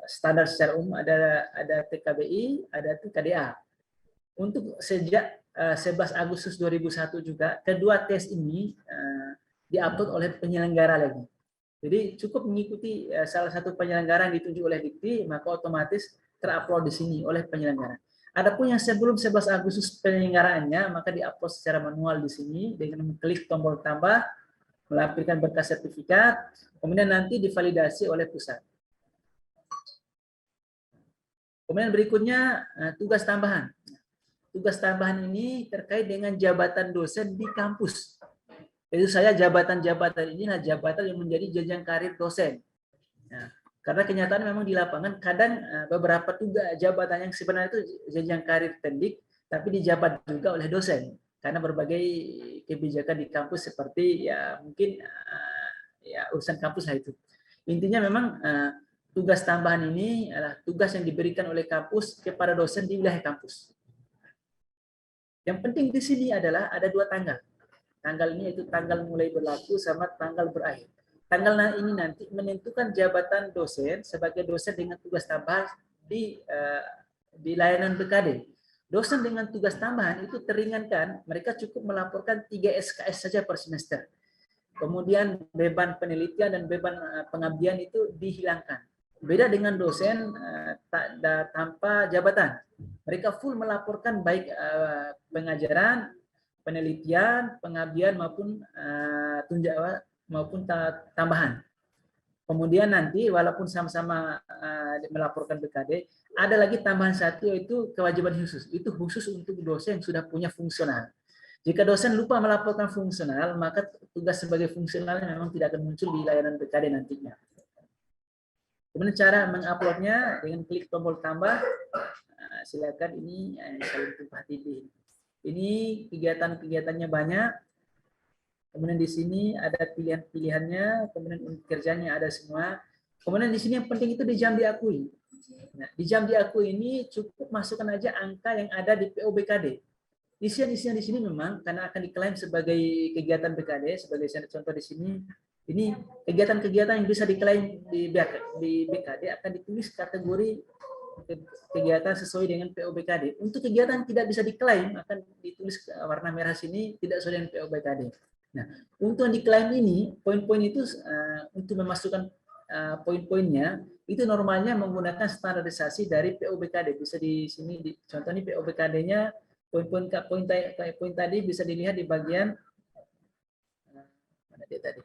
standar secara umum ada TKBI, ada TKDA. Untuk sejak 11 Agustus 2001 juga kedua tes ini diupload oleh penyelenggara lagi. Jadi cukup mengikuti salah satu penyelenggara yang ditunjuk oleh Dikti, maka otomatis terupload di sini oleh penyelenggara. Adapun yang sebelum 11 Agustus penyelenggaraannya, maka diupload secara manual di sini dengan mengklik tombol tambah, melampirkan berkas sertifikat, kemudian nanti divalidasi oleh pusat. Kemudian berikutnya tugas tambahan. Tugas tambahan ini terkait dengan jabatan dosen di kampus. Itu saya jabatan-jabatan ini adalah jabatan yang menjadi jenjang karir dosen. Nah, karena kenyataan memang di lapangan kadang beberapa tugas jabatan yang sebenarnya itu jenjang karir pendidik, tapi dijabat juga oleh dosen. Karena berbagai kebijakan di kampus seperti ya mungkin ya urusan kampus lah itu. Intinya memang tugas tambahan ini adalah tugas yang diberikan oleh kampus kepada dosen di wilayah kampus. Yang penting di sini adalah ada dua tanggal. Tanggal ini yaitu tanggal mulai berlaku sama tanggal berakhir. Tanggal ini nanti menentukan jabatan dosen sebagai dosen dengan tugas tambahan di layanan BKD. Dosen dengan tugas tambahan itu teringankan, mereka cukup melaporkan 3 SKS saja per semester. Kemudian beban penelitian dan beban pengabdian itu dihilangkan. Beda dengan dosen tanpa jabatan. Mereka full melaporkan baik pengajaran, penelitian, pengabdian maupun tambahan. Kemudian nanti walaupun sama-sama melaporkan BKD, ada lagi tambahan satu yaitu kewajiban khusus. Itu khusus untuk dosen yang sudah punya fungsional. Jika dosen lupa melaporkan fungsional, maka tugas sebagai fungsionalnya memang tidak akan muncul di layanan BKD nantinya. Kemudian cara menguploadnya dengan klik tombol tambah. Silakan ini saya tumpah tindih. Ini kegiatan-kegiatannya banyak. Kemudian di sini ada pilihan-pilihannya, kemudian unit kerjanya ada semua. Kemudian di sini yang penting itu di jam diakui. Nah, di jam diakui ini cukup masukkan aja angka yang ada di PO BKD. Isian-isian di sini memang karena akan diklaim sebagai kegiatan BKD, sebagai contoh di sini, ini kegiatan-kegiatan yang bisa diklaim di BKD akan ditulis kategori kegiatan sesuai dengan PO BKD. Untuk kegiatan yang tidak bisa diklaim akan ditulis warna merah sini tidak sesuai dengan PO BKD. Nah, untuk yang diklaim ini, poin-poin itu untuk memasukkan poin-poinnya itu normalnya menggunakan standarisasi dari PO BKD. Bisa di sini contoh ini PO BKD-nya poin tadi bisa dilihat di bagian mana dia tadi?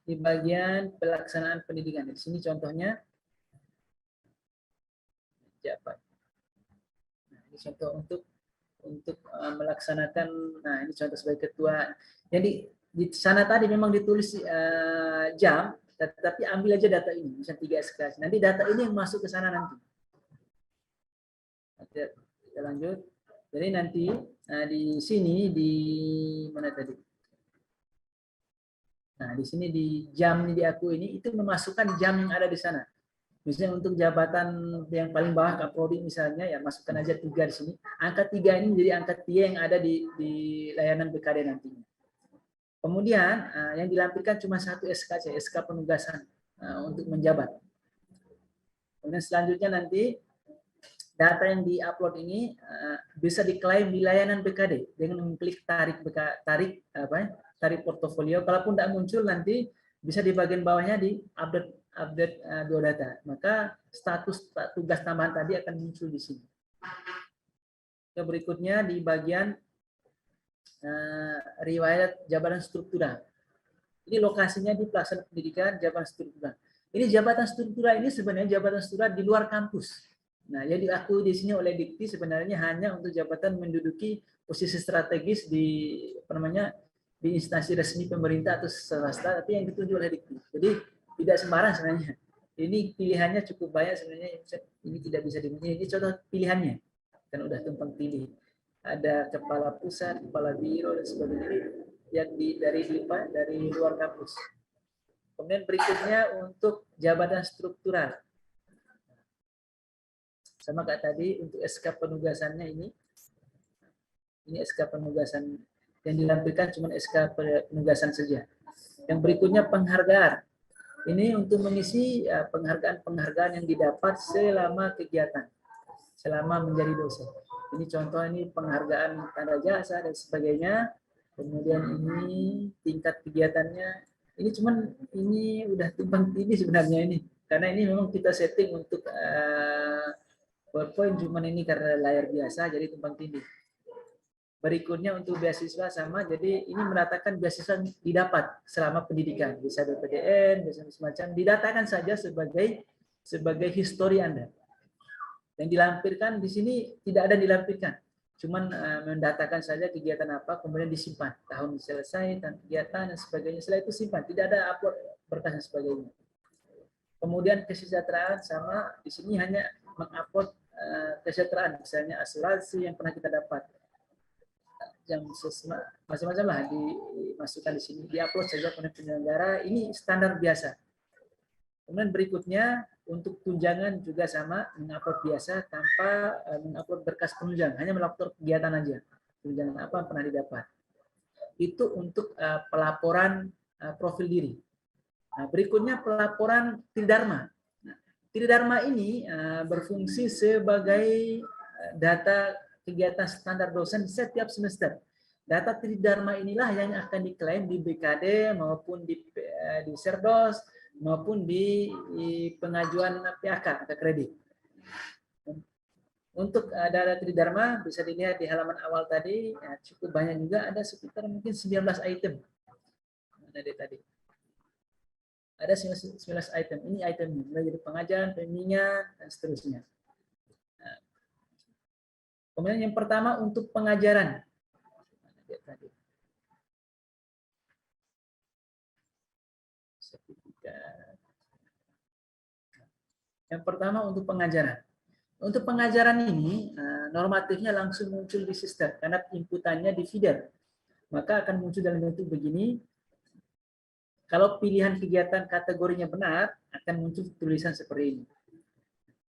Di bagian pelaksanaan pendidikan. Di sini contohnya jabat. Nah, ini contoh untuk melaksanakan. Nah, ini contoh sebagai ketua. Jadi di sana tadi memang ditulis jam, tetapi ambil aja data ini, misalnya 3 SKS. Nanti data ini yang masuk ke sana nanti. Kita lanjut. Jadi nanti di sini di mana tadi? Nah, di sini di jam ini diakui ini itu memasukkan jam yang ada di sana. Misalnya untuk jabatan yang paling bawah Kaprodi misalnya ya masukkan aja 3 di sini. Angka 3 ini menjadi angka 3 yang ada di layanan BKD nantinya. Kemudian yang dilampirkan cuma satu SK saja, SK penugasan untuk menjabat. Kemudian selanjutnya nanti data yang diupload ini bisa diklaim di layanan BKD dengan mengklik tarik portofolio. Kalaupun tidak muncul nanti bisa di bagian bawahnya di update dua data. Maka status tugas tambahan tadi akan muncul di sini. Yang berikutnya di bagian riwayat jabatan struktural. Ini lokasinya di pelaksanaan pendidikan jabatan struktural. Ini jabatan struktural ini sebenarnya jabatan struktural di luar kampus. Nah, yang diakui di sini oleh Dikti sebenarnya hanya untuk jabatan menduduki posisi strategis di di instansi resmi pemerintah atau swasta, tapi yang ditunjuk oleh Dikti. Jadi tidak sembarang sebenarnya. Ini pilihannya cukup banyak sebenarnya. Ini tidak bisa dimiliki. Ini contoh pilihannya. Kan udah tumpang tindih. Ada kepala pusat, kepala biro dan sebagainya yang dari luar kampus. Kemudian berikutnya untuk jabatan struktural. Sama kayak tadi untuk SK penugasannya ini SK penugasan yang dilampirkan cuma SK penugasan saja. Yang berikutnya penghargaan. Ini untuk mengisi penghargaan yang didapat selama kegiatan, selama menjadi dosen. Ini contoh ini penghargaan tanda jasa dan sebagainya. Kemudian ini tingkat kegiatannya. Ini udah tumpang tindih sebenarnya ini. Karena ini memang kita setting untuk PowerPoint, cuman ini karena layar biasa jadi tumpang tindih. Berikutnya untuk beasiswa sama, jadi ini menatakan beasiswa didapat selama pendidikan, bisa BPDN, bisa semacam, didatakan saja sebagai histori Anda. Yang dilampirkan di sini tidak ada dilampirkan, cuman mendatakan saja kegiatan apa, kemudian disimpan, tahun selesai, dan kegiatan dan sebagainya, setelah itu simpan, tidak ada upload berkas dan sebagainya. Kemudian kesejahteraan sama, di sini hanya mengupload kesejahteraan, misalnya asuransi yang pernah kita dapat. Yang macam-macam lah dimasukkan di sini, diupload saja oleh penyelenggara, ini standar biasa. Kemudian berikutnya untuk tunjangan juga sama, mengupload biasa tanpa mengupload berkas penunjang, hanya melaporkan kegiatan aja, tunjangan apa yang pernah didapat. Itu untuk pelaporan profil diri. Nah, berikutnya pelaporan Tridharma. Nah, Tridharma ini berfungsi sebagai data kegiatan standar dosen setiap semester. Data Tridharma inilah yang akan diklaim di BKD maupun di Serdos maupun di pengajuan PAK atau kredit. Untuk data Tridharma bisa dilihat di halaman awal tadi, ya, cukup banyak juga, ada sekitar mungkin 19 item. Mana dia tadi? Ada 19 item. Ini itemnya, mulai dari pengajaran, pembimbingan, dan seterusnya. Nah, kemudian yang pertama untuk pengajaran. Mana dia tadi? Sertifikat. Yang pertama untuk pengajaran. Untuk pengajaran ini, normatifnya langsung muncul di sistem, karena inputannya di feeder. Maka akan muncul dalam bentuk begini. Kalau pilihan kegiatan kategorinya benar, akan muncul tulisan seperti ini.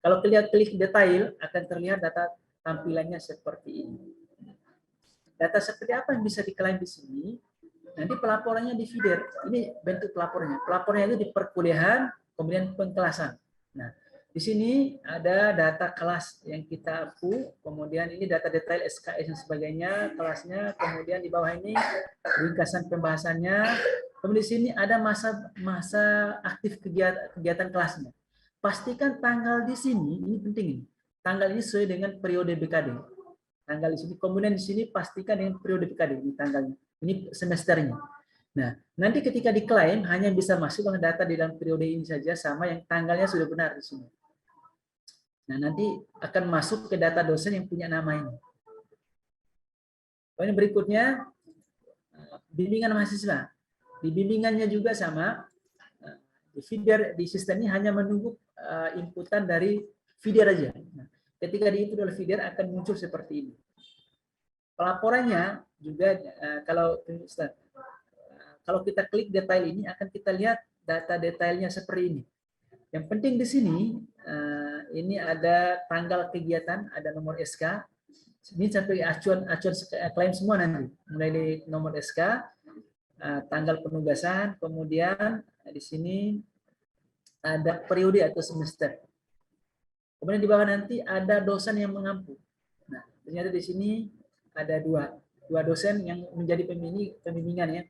Kalau klik detail, akan terlihat data tampilannya seperti ini. Data seperti apa yang bisa diklaim di sini? Nanti pelaporannya di feeder. Ini bentuk pelaporannya. Pelaporannya itu di perkuliahan, kemudian pengkelasan. Nah, di sini ada data kelas yang kita upload, kemudian ini data detail SKS dan sebagainya, kelasnya, kemudian di bawah ini ringkasan pembahasannya, kemudian di sini ada masa aktif kegiatan kelasnya. Pastikan tanggal di sini, ini penting ini, tanggal ini sesuai dengan periode BKD. Tanggal di sini, kemudian di sini pastikan dengan periode BKD, ini tanggalnya, ini semesternya. Nah, nanti ketika diklaim hanya bisa masuk dengan data di dalam periode ini saja sama yang tanggalnya sudah benar di sini. Nah, nanti akan masuk ke data dosen yang punya nama ini. Poin berikutnya, bimbingan mahasiswa. Di bimbingannya juga sama, di feeder di sistem ini hanya menunggu inputan dari feeder aja. Nah, ketika diinput oleh feeder akan muncul seperti ini. Pelaporannya juga kalau kita klik detail ini akan kita lihat data detailnya seperti ini. Yang penting di sini, ini ada tanggal kegiatan, ada nomor SK. Ini sampai acuan klaim semua nanti. Mulai dari nomor SK, tanggal penugasan, kemudian di sini ada periode atau semester. Kemudian di bawah nanti ada dosen yang mengampu. Nah, ternyata di sini ada dua dosen yang menjadi pembimbingan ya.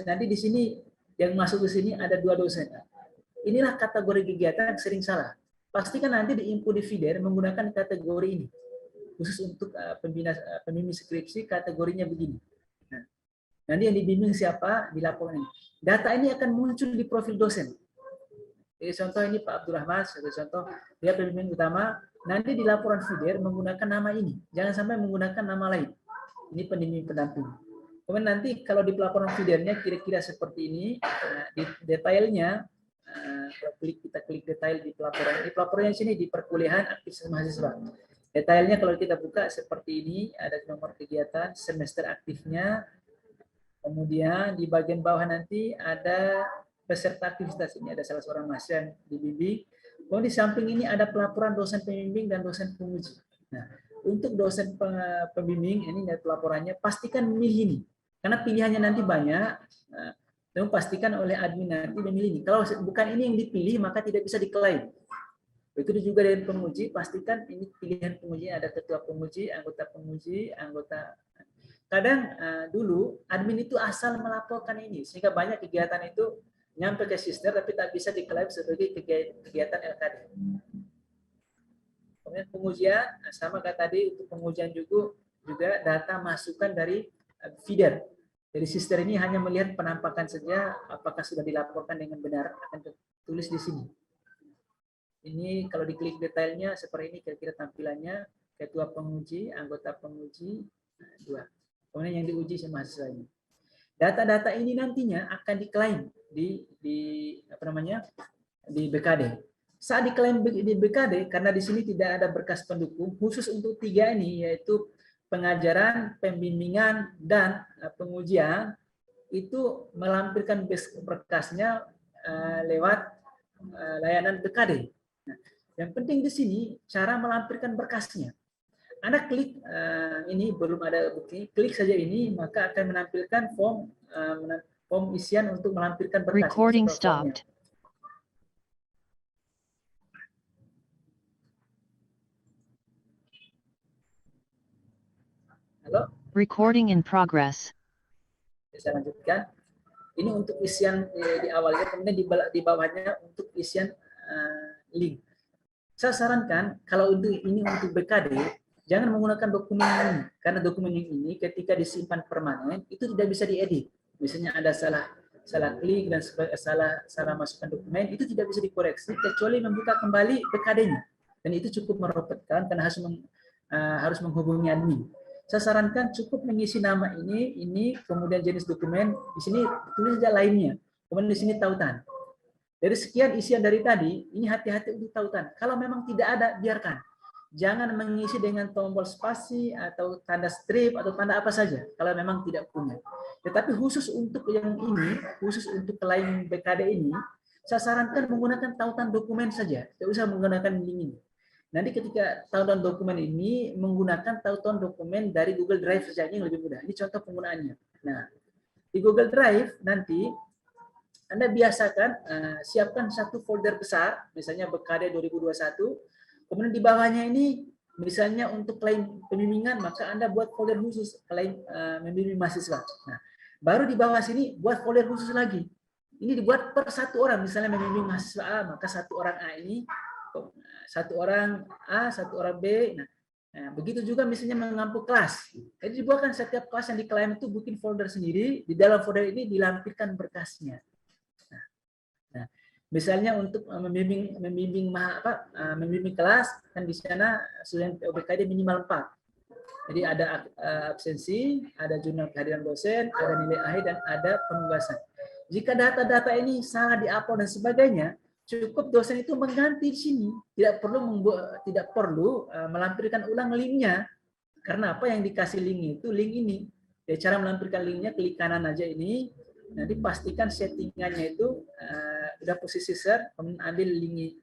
Nanti di sini yang masuk ke sini ada 2 dosen. Inilah kategori kegiatan yang sering salah. Pastikan nanti di input di feeder menggunakan kategori ini. Khusus untuk pembimbing skripsi kategorinya begini. Nah, nanti yang dibimbing siapa dilaporkan ini. Data ini akan muncul di profil dosen. Jadi contoh ini Pak Abdurrahman, sebagai contoh dia pembimbing utama. Nanti di laporan feeder menggunakan nama ini. Jangan sampai menggunakan nama lain. Ini pembimbing pendamping. Kemudian nanti kalau di pelaporan feedernya kira-kira seperti ini. Di detailnya, kita klik detail di pelaporan. Di pelaporannya sini di perkuliahan aktif mahasiswa. Detailnya kalau kita buka seperti ini, ada nomor kegiatan, semester aktifnya. Kemudian di bagian bawah nanti ada peserta aktivitas. Ini ada salah seorang mahasiswa yang dibimbing. Kemudian di samping ini ada pelaporan dosen pembimbing dan dosen penguji. Nah, untuk dosen pembimbing ini pelaporannya pastikan memilih ini. Karena pilihannya nanti banyak. Dan pastikan oleh admin nanti memilih ini. Kalau bukan ini yang dipilih, maka tidak bisa diklaim. Begitu juga dengan penguji, pastikan ini pilihan penguji, ada ketua penguji, anggota. Kadang dulu admin itu asal melaporkan ini, sehingga banyak kegiatan itu nyampe ke sister tapi tak bisa diklaim sebagai kegiatan LKD. Kemudian pengujian, sama kayak tadi, untuk pengujian juga data masukan dari feeder. Jadi sister ini hanya melihat penampakan saja, apakah sudah dilaporkan dengan benar, akan tertulis di sini. Ini kalau diklik detailnya seperti ini kira-kira tampilannya, ketua penguji, anggota penguji, 2. Kemudian yang diuji sama mahasiswa ini. Data-data ini nantinya akan diklaim di BKD. Saat diklaim di BKD, karena di sini tidak ada berkas pendukung, khusus untuk 3 ini, yaitu pengajaran, pembimbingan, dan pengujian, itu melampirkan berkasnya lewat layanan BKD. Nah, yang penting di sini cara melampirkan berkasnya. Anda klik ini belum ada bukti, klik saja ini maka akan menampilkan form isian untuk melampirkan berkas. Recording stopped. Halo? Recording in progress. Saya lanjutkan. Ini untuk isian di awalnya, kemudian di bawahnya untuk isian link. Saya sarankan kalau ini untuk BKD, jangan menggunakan dokumen ini, karena dokumen ini ketika disimpan permanen itu tidak bisa diedit. Misalnya ada salah salah klik dan salah masukkan dokumen, itu tidak bisa dikoreksi kecuali membuka kembali BKD-nya. Dan itu cukup merepotkan karena harus menghubungi admin. Saya sarankan cukup mengisi nama ini, kemudian jenis dokumen, di sini tulis saja lainnya, kemudian di sini tautan. Dari sekian isian dari tadi, ini hati-hati untuk tautan. Kalau memang tidak ada, biarkan. Jangan mengisi dengan tombol spasi atau tanda strip atau tanda apa saja kalau memang tidak punya. Tetapi khusus untuk yang ini, khusus untuk klaim BKD ini, saya sarankan menggunakan tautan dokumen saja. Tidak usah menggunakan link ini. Nanti ketika tautan dokumen ini menggunakan tautan dokumen dari Google Drive saja, ini yang lebih mudah. Ini contoh penggunaannya. Nah, di Google Drive nanti Anda biasakan siapkan satu folder besar, misalnya BKD 2021. Kemudian di bawahnya ini, misalnya untuk klaim pembimbingan, maka Anda buat folder khusus klaim membimbing mahasiswa. Nah, baru di bawah sini buat folder khusus lagi. Ini dibuat per satu orang, misalnya membimbing mahasiswa A, maka satu orang A ini, satu orang A, satu orang B. Nah, begitu juga misalnya mengampu kelas. Jadi dibuatkan setiap kelas yang diklaim itu bikin folder sendiri. Di dalam folder ini dilampirkan berkasnya. Nah, misalnya untuk membimbing kelas, kan di sana student BKD minimal 4. Jadi ada absensi, ada jurnal kehadiran dosen, ada nilai akhir, dan ada penugasan. Jika data-data ini salah diupload dan sebagainya, cukup dosen itu mengganti di sini. Tidak perlu melampirkan ulang linknya. Karena apa yang dikasih link itu link ini. Jadi cara melampirkan linknya, klik kanan aja ini. Nanti pastikan settingannya itu udah posisi share, kemudian ambil link,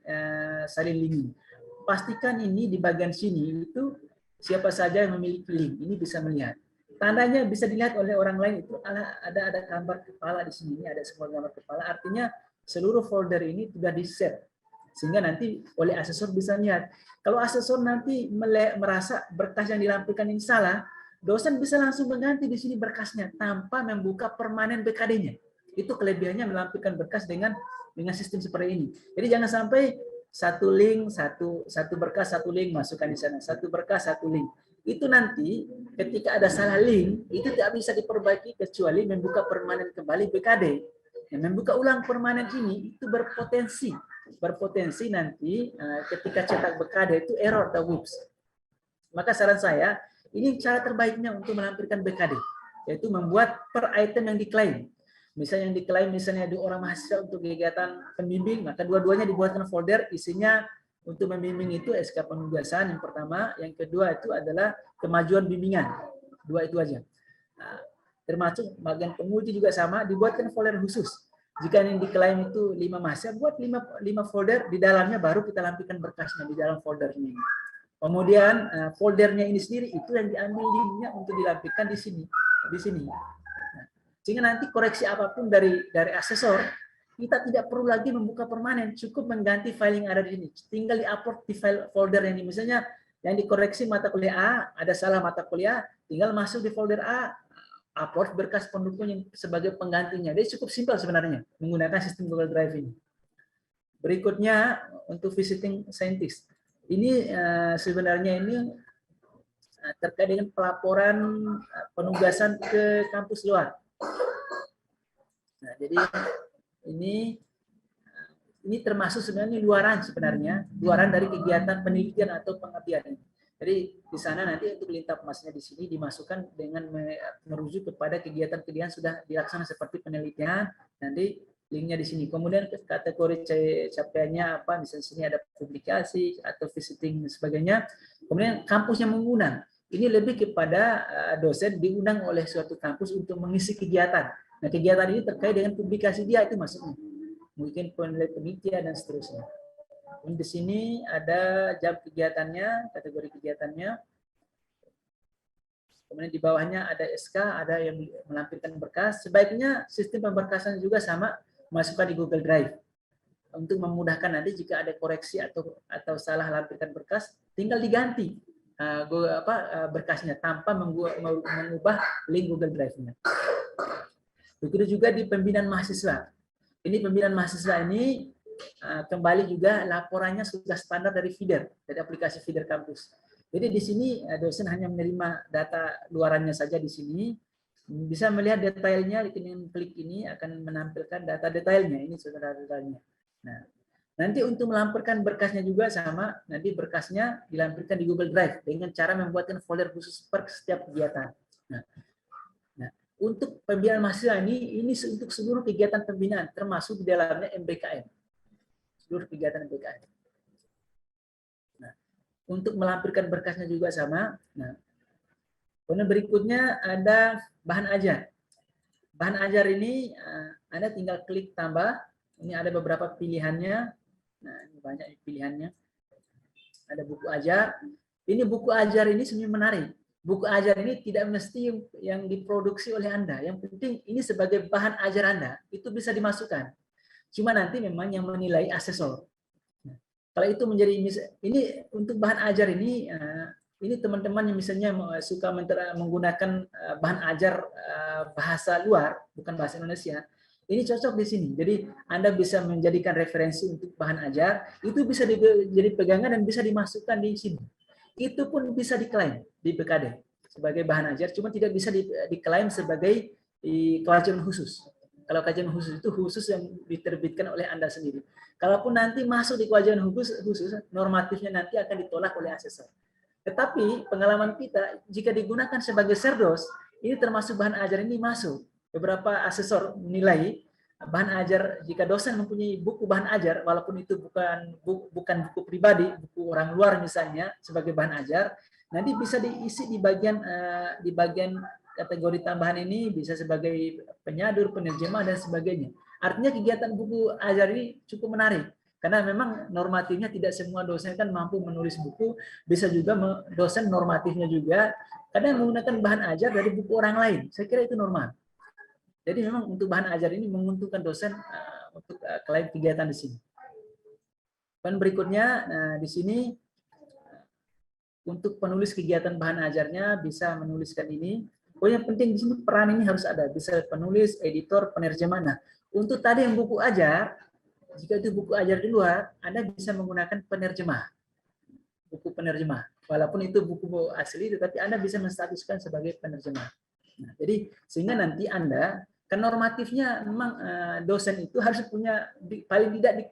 salin link. Pastikan ini di bagian sini itu siapa saja yang memiliki link ini bisa melihat. Tandanya bisa dilihat oleh orang lain, itu ada gambar kepala di sini, ada semua gambar kepala. Artinya seluruh folder ini sudah di-set sehingga nanti oleh asesor bisa lihat. Kalau asesor nanti merasa berkas yang dilampirkan ini salah, dosen bisa langsung mengganti di sini berkasnya tanpa membuka permanen BKD-nya. Itu kelebihannya melampirkan berkas dengan sistem seperti ini. Jadi jangan sampai satu link, satu berkas, satu link masukkan di sana, satu berkas, satu link. Itu nanti ketika ada salah link, itu tidak bisa diperbaiki kecuali membuka permanen kembali BKD. Yang membuka ulang permanen ini itu berpotensi nanti ketika cetak BKD itu error atau whoops. Maka saran saya, ini cara terbaiknya untuk melampirkan BKD, yaitu membuat per item yang diklaim. Misalnya yang diklaim misalnya 2 orang mahasiswa untuk kegiatan pembimbing, maka dua-duanya dibuatkan folder isinya untuk membimbing itu SK penugasan yang pertama, yang kedua itu adalah kemajuan bimbingan. 2 itu aja. Nah, termasuk bagian penguji juga sama, dibuatkan folder khusus. Jika yang diklaim itu 5 mahasiswa, buat 5 folder, di dalamnya baru kita lampirkan berkasnya di dalam folder ini. Kemudian foldernya ini sendiri itu yang diambil linknya untuk dilampirkan di sini. Nah, sehingga nanti koreksi apapun dari asesor, kita tidak perlu lagi membuka permanen, cukup mengganti file yang ada di sini. Tinggal di-upload di file folder ini. Misalnya yang dikoreksi mata kuliah A, ada salah mata kuliah, tinggal masuk di folder A, upload berkas pendukung yang sebagai penggantinya. Jadi cukup simpel sebenarnya menggunakan sistem Google Drive ini. Berikutnya untuk visiting scientist. Ini sebenarnya ini terkait dengan pelaporan penugasan ke kampus luar. Nah, jadi ini termasuk sebenarnya luaran dari kegiatan penelitian atau pengabdian. Jadi di sana nanti untuk lintap emasnya di sini dimasukkan dengan merujuk kepada kegiatan-kegiatan sudah dilaksanakan seperti penelitian, nanti linknya di sini. Kemudian kategori capaiannya apa, misalnya sini ada publikasi atau visiting dan sebagainya. Kemudian kampusnya mengundang. Ini lebih kepada dosen diundang oleh suatu kampus untuk mengisi kegiatan. Nah, kegiatan ini terkait dengan publikasi dia itu masuknya. Mungkin penelitian dan seterusnya. Di sini ada jam kegiatannya, kategori kegiatannya. Kemudian di bawahnya ada SK, ada yang melampirkan berkas. Sebaiknya sistem pemberkasan juga sama, masukkan di Google Drive. Untuk memudahkan nanti jika ada koreksi atau salah lampirkan berkas, tinggal diganti berkasnya tanpa mengubah link Google Drive-nya. Begitu juga di pembinaan mahasiswa. Ini pembinaan mahasiswa ini kembali juga laporannya sudah standar dari feeder, dari aplikasi feeder kampus. Jadi di sini dosen hanya menerima data luarannya saja di sini. Bisa melihat detailnya dengan klik ini akan menampilkan data detailnya. Ini saudara detailnya. Nah, nanti untuk melampirkan berkasnya juga sama. Nanti berkasnya dilampirkan di Google Drive dengan cara membuatkan folder khusus per setiap kegiatan. Nah, untuk pembinaan mahasiswa ini untuk seluruh kegiatan pembinaan, termasuk di dalamnya MBKM. Seluruh kegiatan MBKM. Nah, untuk melampirkan berkasnya juga sama. Nah, kemudian berikutnya ada bahan ajar. Bahan ajar ini Anda tinggal klik tambah. Ini ada beberapa pilihannya. Nah, ini banyak pilihannya. Ada buku ajar. Ini buku ajar ini sebenarnya menarik. Buku ajar ini tidak mesti yang diproduksi oleh Anda. Yang penting ini sebagai bahan ajar Anda. Itu bisa dimasukkan. Cuma nanti memang yang menilai asesor. Nah, kalau itu menjadi ini untuk bahan ajar ini teman-teman yang misalnya suka menggunakan bahan ajar bahasa luar, bukan bahasa Indonesia, ini cocok di sini. Jadi Anda bisa menjadikan referensi untuk bahan ajar, itu bisa jadi pegangan dan bisa dimasukkan di sini. Itu pun bisa diklaim di BKD sebagai bahan ajar, cuma tidak bisa diklaim sebagai kewajiban khusus. Kalau kajian khusus itu khusus yang diterbitkan oleh Anda sendiri. Kalaupun nanti masuk di kewajiban khusus, normatifnya nanti akan ditolak oleh asesor. Tetapi pengalaman kita, jika digunakan sebagai serdos, ini termasuk bahan ajar ini masuk. Beberapa asesor menilai bahan ajar, jika dosen mempunyai buku bahan ajar, walaupun itu bukan buku pribadi, buku orang luar misalnya, sebagai bahan ajar, nanti bisa diisi di bagian kategori tambahan ini, bisa sebagai penyadur, penerjemah, dan sebagainya. Artinya kegiatan buku ajar ini cukup menarik. Karena memang normatifnya tidak semua dosen kan mampu menulis buku, bisa juga dosen normatifnya juga kadang menggunakan bahan ajar dari buku orang lain. Saya kira itu normal. Jadi memang untuk bahan ajar ini menguntungkan dosen untuk klaim kegiatan di sini. Dan berikutnya di sini untuk penulis kegiatan bahan ajarnya bisa menuliskan ini. Oh, yang penting di sini peran ini harus ada, bisa penulis, editor, penerjemah. Nah, untuk tadi yang buku ajar, jika itu buku ajar di luar, Anda bisa menggunakan penerjemah. Buku penerjemah. Walaupun itu buku asli, tetapi Anda bisa menstatuskan sebagai penerjemah. Nah, jadi sehingga nanti Anda, kan normatifnya memang dosen itu harus punya paling tidak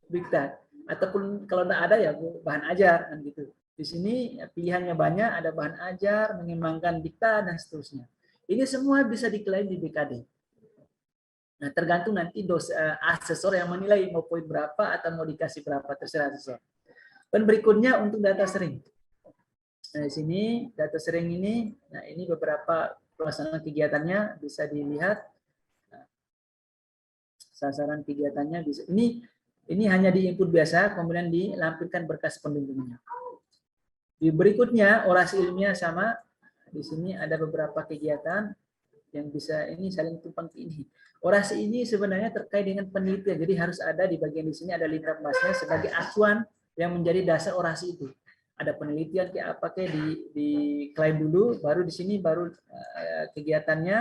diktat. Ataupun kalau tidak ada ya bahan ajar, kan gitu. Di sini pilihannya banyak, ada bahan ajar, mengembangkan diktat, dan seterusnya. Ini semua bisa diklaim di BKD. Nah, tergantung nanti asesor yang menilai mau poin berapa atau mau dikasih berapa, terserah asesor. Dan berikutnya untuk data sharing. Nah, di sini data sharing ini, nah ini beberapa pelaksanaan kegiatannya bisa dilihat. Sasaran kegiatannya bisa. Ini hanya di input biasa, kemudian dilampirkan berkas pendukungnya. Di berikutnya orasi ilmiah sama. Di sini ada beberapa kegiatan yang bisa ini saling tumpang tindih. Orasi ini sebenarnya terkait dengan penelitian, jadi harus ada di bagian di sini ada lingkar masnya sebagai acuan yang menjadi dasar orasi itu. Ada penelitian kayak apa kayak di klaim dulu, baru di sini baru kegiatannya,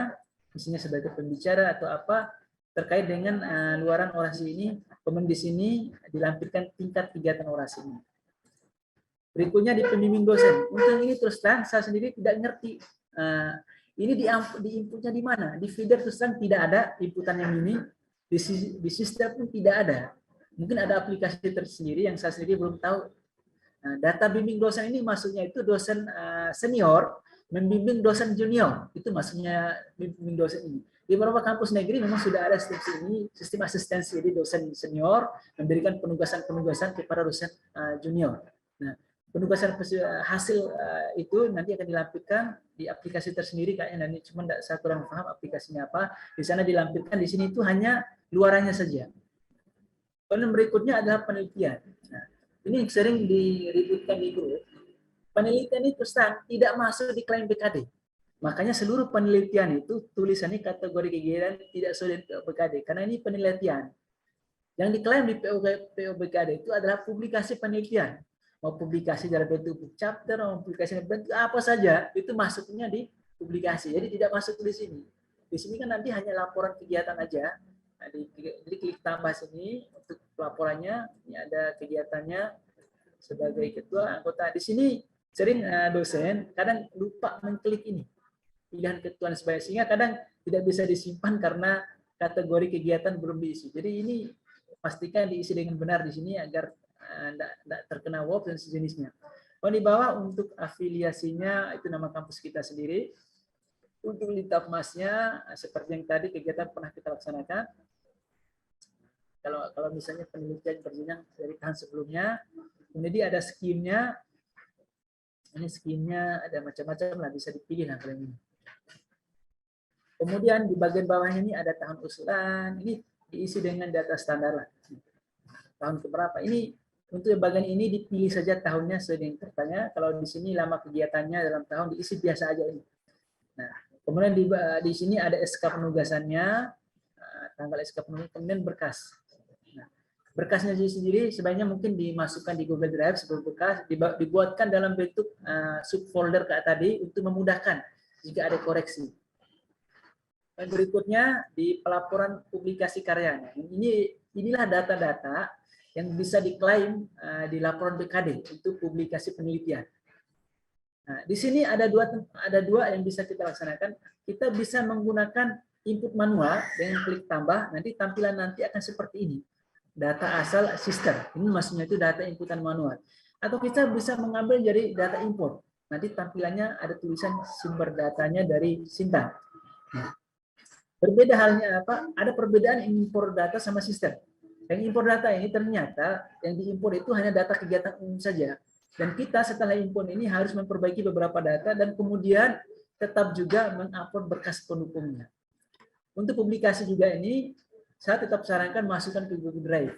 misalnya sebagai pembicara atau apa terkait dengan luaran orasi ini. Kemudian di sini dilampirkan tingkat kegiatan orasi ini. Berikutnya di pembimbing dosen. Untuk ini terus terang saya sendiri tidak ngerti. Ini di inputnya di mana? Di feeder terus terang tidak ada inputan yang ini. Di sistem pun tidak ada. Mungkin ada aplikasi tersendiri yang saya sendiri belum tahu. Nah, data bimbing dosen ini maksudnya itu dosen senior membimbing dosen junior. Itu maksudnya bimbing dosen ini. Di beberapa kampus negeri memang sudah ada sistem asistensi. Jadi dosen senior memberikan penugasan-penugasan kepada dosen junior. Nah, penugasan hasil itu nanti akan dilampirkan di aplikasi tersendiri kayaknya, dan cuma saya kurang paham aplikasinya apa. Di sana dilampirkan, di sini itu hanya luarannya saja. Kemudian berikutnya adalah penelitian. Nah, ini sering diributkan di grup. Penelitian itu tidak masuk di klaim BKD. Makanya seluruh penelitian itu tulisannya kategori kegiatan tidak sesuai dengan BKD, karena ini penelitian. Yang diklaim di PO BKD itu adalah publikasi penelitian. Mau publikasi dalam bentuk chapter, mau publikasi dalam bentuk apa saja, itu masuknya di publikasi. Jadi tidak masuk di sini. Di sini kan nanti hanya laporan kegiatan aja. Nah, jadi klik tambah sini untuk laporannya. Ini ada kegiatannya sebagai ketua anggota. Di sini sering dosen kadang lupa mengklik ini. pilihan ketentuan sebagainya, sehingga kadang tidak bisa disimpan karena kategori kegiatan belum diisi. Jadi ini pastikan diisi dengan benar di sini agar tidak terkena WOP dan sejenisnya. Di bawah untuk afiliasinya itu nama kampus kita sendiri. Untuk litbangmasnya seperti yang tadi kegiatan pernah kita laksanakan. Kalau misalnya penelitian berjenjang dari tahun sebelumnya, kemudian ada skimnya. Ini skimnya ada macam-macam lah, bisa dipilih lah kalau ini. Kemudian di bagian bawah ini ada tahun usulan. Ini diisi dengan data standar lah. Tahun keberapa? Ini untuk bagian ini dipilih saja tahunnya sesuai dengan tertanya. Kalau di sini lama kegiatannya dalam tahun diisi biasa aja ini. Nah, kemudian di sini ada SK penugasannya, tanggal SK penugasan, kemudian berkas. Nah, berkasnya sendiri sebaiknya mungkin dimasukkan di Google Drive sebagai bekas, dibuatkan dalam bentuk subfolder kayak tadi untuk memudahkan jika ada koreksi. Dan berikutnya di pelaporan publikasi karyanya. Inilah data-data yang bisa diklaim di laporan BKD untuk publikasi penelitian. Nah, di sini ada dua yang bisa kita laksanakan. Kita bisa menggunakan input manual dengan klik tambah, nanti tampilan nanti akan seperti ini. Data asal sister, ini maksudnya itu data inputan manual. Atau kita bisa mengambil dari data import. Nanti tampilannya ada tulisan sumber datanya dari Sintang. Nah, berbeda halnya apa? Ada perbedaan import data sama sister. Yang import data ini ternyata yang diimpor itu hanya data kegiatan umum saja. Dan kita setelah import ini harus memperbaiki beberapa data dan kemudian tetap juga mengupload berkas pendukungnya. Untuk publikasi juga ini, saya tetap sarankan masukkan ke Google Drive.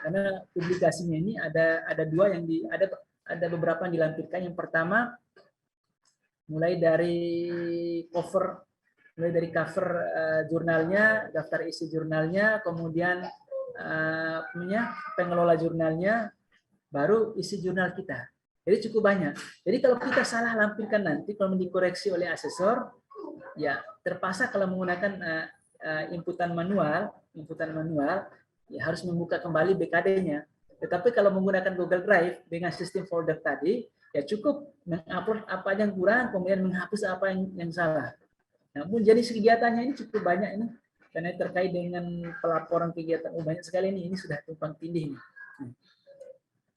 Karena publikasinya ini ada dua yang ada beberapa yang dilampirkan. Yang pertama, mulai dari cover jurnalnya, daftar isi jurnalnya, kemudian pengelola jurnalnya, baru isi jurnal kita. Jadi cukup banyak. Jadi kalau kita salah lampirkan nanti, kalau dikoreksi oleh asesor, ya terpaksa kalau menggunakan inputan manual, ya harus membuka kembali BKD-nya. Tetapi kalau menggunakan Google Drive dengan sistem folder tadi, ya cukup mengupload apa yang kurang, kemudian menghapus apa yang salah. Namun jadi kegiatannya ini cukup banyak ini, karena terkait dengan pelaporan kegiatan banyak sekali ini sudah tumpang tindih.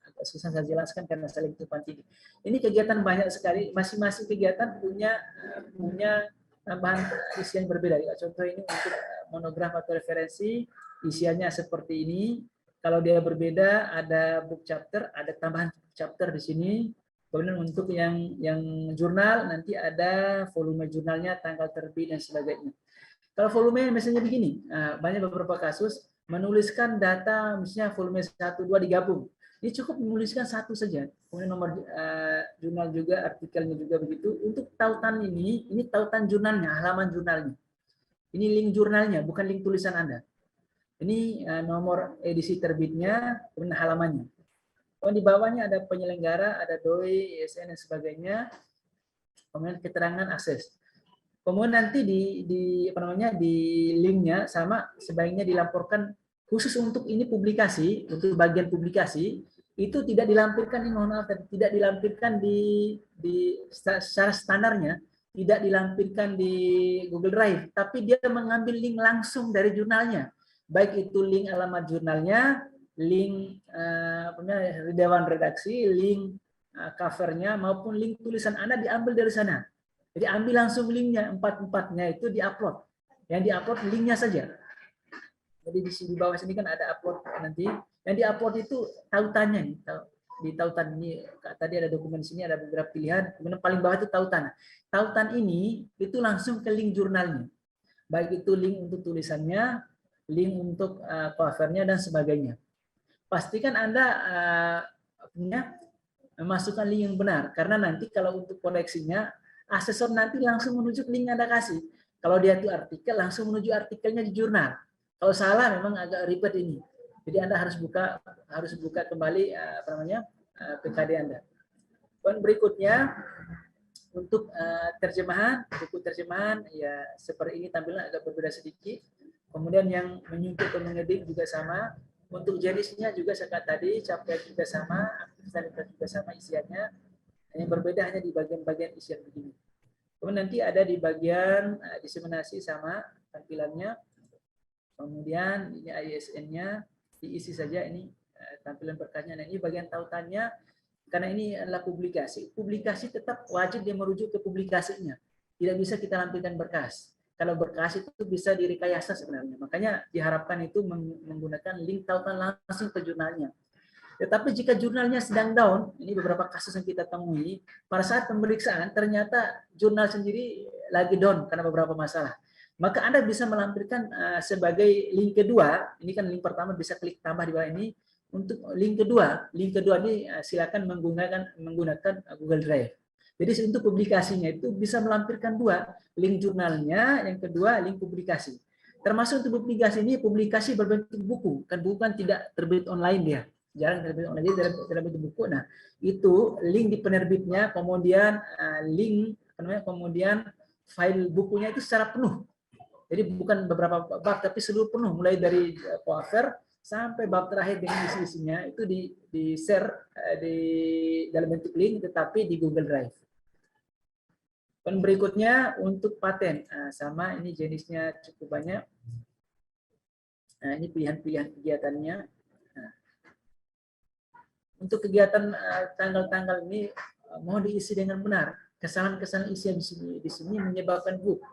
Agak susah saya jelaskan karena saling tumpang tindih. Ini kegiatan banyak sekali, masing-masing kegiatan punya tambahan isian berbeda. Contoh ini untuk monograf atau referensi, isiannya seperti ini. Kalau dia berbeda, ada book chapter, ada tambahan chapter di sini. Kemudian untuk yang jurnal, nanti ada volume jurnalnya, tanggal terbit, dan sebagainya. Kalau volume misalnya begini, banyak beberapa kasus menuliskan data, misalnya volume 1, 2 digabung. Ini cukup menuliskan satu saja. Kemudian nomor jurnal juga, artikelnya juga begitu. Untuk tautan ini tautan jurnalnya, halaman jurnalnya. Ini link jurnalnya, bukan link tulisan Anda. Ini nomor edisi terbitnya, kemudian halamannya. Di bawahnya ada penyelenggara, ada DOI, ISN, dan sebagainya. Kemudian keterangan akses. Kemudian nanti di linknya sama sebaiknya dilaporkan khusus untuk ini publikasi, untuk bagian publikasi itu tidak dilampirkan tidak dilampirkan di secara standarnya, tidak dilampirkan di Google Drive, tapi dia mengambil link langsung dari jurnalnya, baik itu link alamat jurnalnya, link dewan redaksi, link covernya maupun link tulisan Anda diambil dari sana. Jadi ambil langsung linknya, empat-empatnya itu diupload. Yang diupload linknya saja. Jadi di bawah sini kan ada upload nanti. Yang diupload itu tautannya nih. Di tautan ini tadi ada dokumen di sini ada beberapa pilihan. Kemudian paling bawah itu tautan. Tautan ini itu langsung ke link jurnalnya. Baik itu link untuk tulisannya, link untuk covernya dan sebagainya. Pastikan Anda memasukkan link yang benar karena nanti kalau untuk koneksinya asesor nanti langsung menuju link yang Anda kasih. Kalau dia itu artikel, langsung menuju artikelnya di jurnal. Kalau salah memang agak ribet ini. Jadi Anda harus buka kembali PKD Anda. Dan berikutnya untuk terjemahan, buku terjemahan ya seperti ini tampilan agak berbeda sedikit. Kemudian yang menyuntik dan mengedit juga sama. Untuk jenisnya juga sekat tadi, capaian juga sama, aktivitas juga sama isiannya. Yang berbeda hanya di bagian-bagian isian begini. Kemudian nanti ada di bagian diseminasi sama tampilannya. Kemudian ini ISN-nya diisi saja ini tampilan berkasnya. Nah, ini bagian tautannya karena ini adalah publikasi. Publikasi tetap wajib dia merujuk ke publikasinya. Tidak bisa kita lampirkan berkas. Kalau berkas itu bisa direkayasa sebenarnya. Makanya diharapkan itu menggunakan link tautan langsung ke jurnalnya. Tetapi jika jurnalnya sedang down, ini beberapa kasus yang kita temui, pada saat pemeriksaan ternyata jurnal sendiri lagi down karena beberapa masalah. Maka Anda bisa melampirkan sebagai link kedua, ini kan link pertama bisa klik tambah di bawah ini, untuk link kedua ini silakan menggunakan Google Drive. Jadi untuk publikasinya itu bisa melampirkan dua, link jurnalnya, yang kedua link publikasi. Termasuk untuk publikasi ini, publikasi berbentuk buku, kan buku kan tidak terbit online dia, jarang terbit online, jadi terbit buku. Nah itu link di penerbitnya, kemudian link kemudian file bukunya itu secara penuh. Jadi bukan beberapa bab, tapi seluruh penuh, mulai dari cover sampai bab terakhir dengan isi-isinya itu di share di dalam bentuk link, tetapi di Google Drive. Dan berikutnya untuk paten, sama ini jenisnya cukup banyak. Nah, ini pilihan-pilihan kegiatannya. Nah, untuk kegiatan tanggal-tanggal ini mohon diisi dengan benar. Kesalahan-kesalahan isi di sini menyebabkan bug.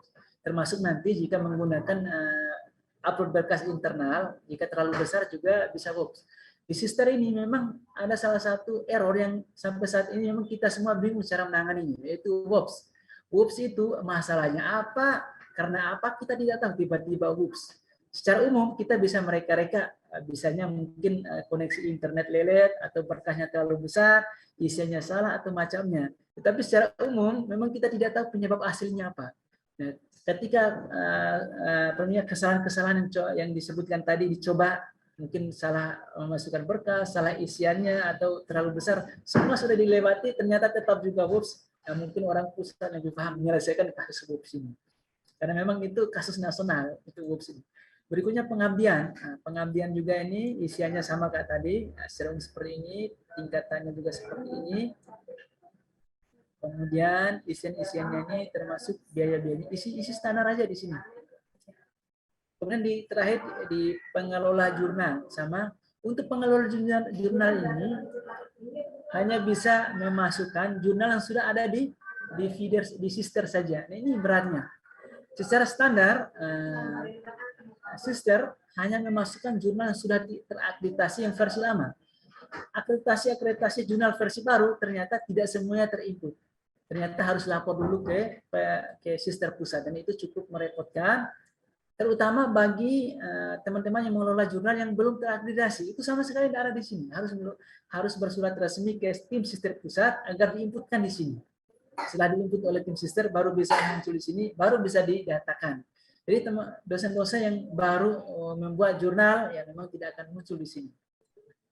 Termasuk nanti jika menggunakan upload berkas internal, jika terlalu besar juga bisa box. Di Sister ini memang ada salah satu error yang sampai saat ini memang kita semua bingung cara menanganinya, yaitu WOPS. WOPS itu masalahnya apa, karena apa kita tidak tahu, tiba-tiba WOPS. Secara umum kita bisa mereka-reka, bisanya mungkin koneksi internet lelet, atau berkasnya terlalu besar, isinya salah, atau macamnya. Tetapi secara umum memang kita tidak tahu penyebab aslinya apa. Nah, ketika kesalahan-kesalahan yang disebutkan tadi dicoba, mungkin salah memasukkan berkas, salah isiannya, atau terlalu besar, semua sudah dilewati, ternyata tetap juga WOPS. Nah, mungkin orang pusat lebih paham menyelesaikan kasus WOPS ini. Karena memang itu kasus nasional, itu WOPS ini. Berikutnya pengabdian. Nah, pengabdian juga ini isiannya sama kayak tadi, seperti ini, tingkatannya juga seperti ini. Kemudian isian-isiannya ini termasuk biaya-biayanya, isi standar aja di sini. Kemudian terakhir di pengelola jurnal, sama untuk pengelola jurnal ini hanya bisa memasukkan jurnal yang sudah ada di feeder di Sister saja. Nah, ini beratnya. Secara standar Sister hanya memasukkan jurnal yang sudah terakreditasi yang versi lama. Akreditasi jurnal versi baru ternyata tidak semuanya terinput. Ternyata harus lapor dulu ke Sister pusat, dan itu cukup merepotkan, terutama bagi teman-teman yang mengelola jurnal yang belum terakreditasi. Itu sama sekali tidak ada di sini. Harus bersurat resmi ke tim Sister pusat agar diinputkan di sini. Setelah diinput oleh tim Sister baru bisa muncul di sini, baru bisa didatakan. Jadi dosen-dosen yang baru membuat jurnal ya memang tidak akan muncul di sini.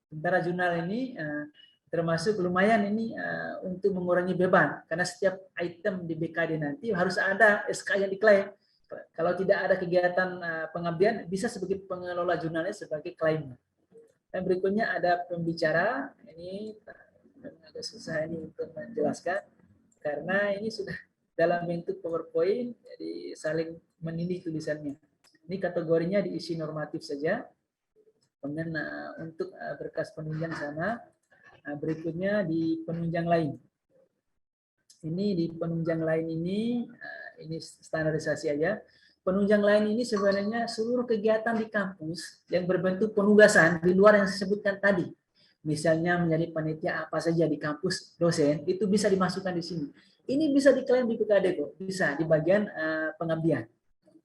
Sementara jurnal ini termasuk lumayan ini untuk mengurangi beban, karena setiap item di BKD nanti harus ada SK yang diklaim. Kalau tidak ada kegiatan pengabdian, bisa sebagai pengelola jurnalnya sebagai klaim. Dan berikutnya ada pembicara. Ini agak susah ini untuk menjelaskan, karena ini sudah dalam bentuk PowerPoint, jadi saling menindih tulisannya. Ini kategorinya diisi normatif saja. Kemudian untuk berkas penunjang sama. Berikutnya di penunjang lain. Ini di penunjang lain ini standarisasi aja. Penunjang lain ini sebenarnya seluruh kegiatan di kampus yang berbentuk penugasan di luar yang saya sebutkan tadi. Misalnya menjadi panitia apa saja di kampus dosen, itu bisa dimasukkan di sini. Ini bisa diklaim di PKD kok, bisa di bagian pengabdian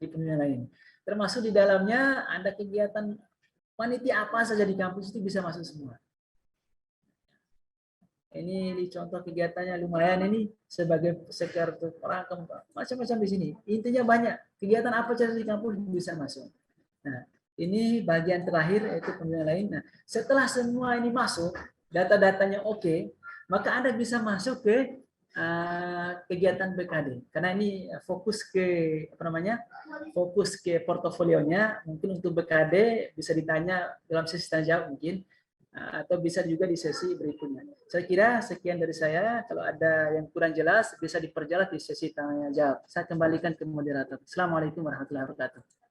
di penunjang lain. Termasuk di dalamnya ada kegiatan panitia apa saja di kampus itu bisa masuk semua. Ini di contoh kegiatannya lumayan, ini sebagai sekretariat perangkat macam-macam di sini. Intinya banyak kegiatan apa saja di kampus bisa masuk. Nah, ini bagian terakhir yaitu penunjang lain. Nah, setelah semua ini masuk, data-datanya oke, maka Anda bisa masuk ke kegiatan BKD. Karena ini fokus ke fokus ke portofolionya. Mungkin untuk BKD bisa ditanya dalam sesi tanya jawab mungkin. atau bisa juga di sesi berikutnya. Saya kira sekian dari saya. Kalau ada yang kurang jelas bisa diperjelas di sesi tanya jawab. Saya kembalikan ke moderator. Assalamualaikum warahmatullahi wabarakatuh.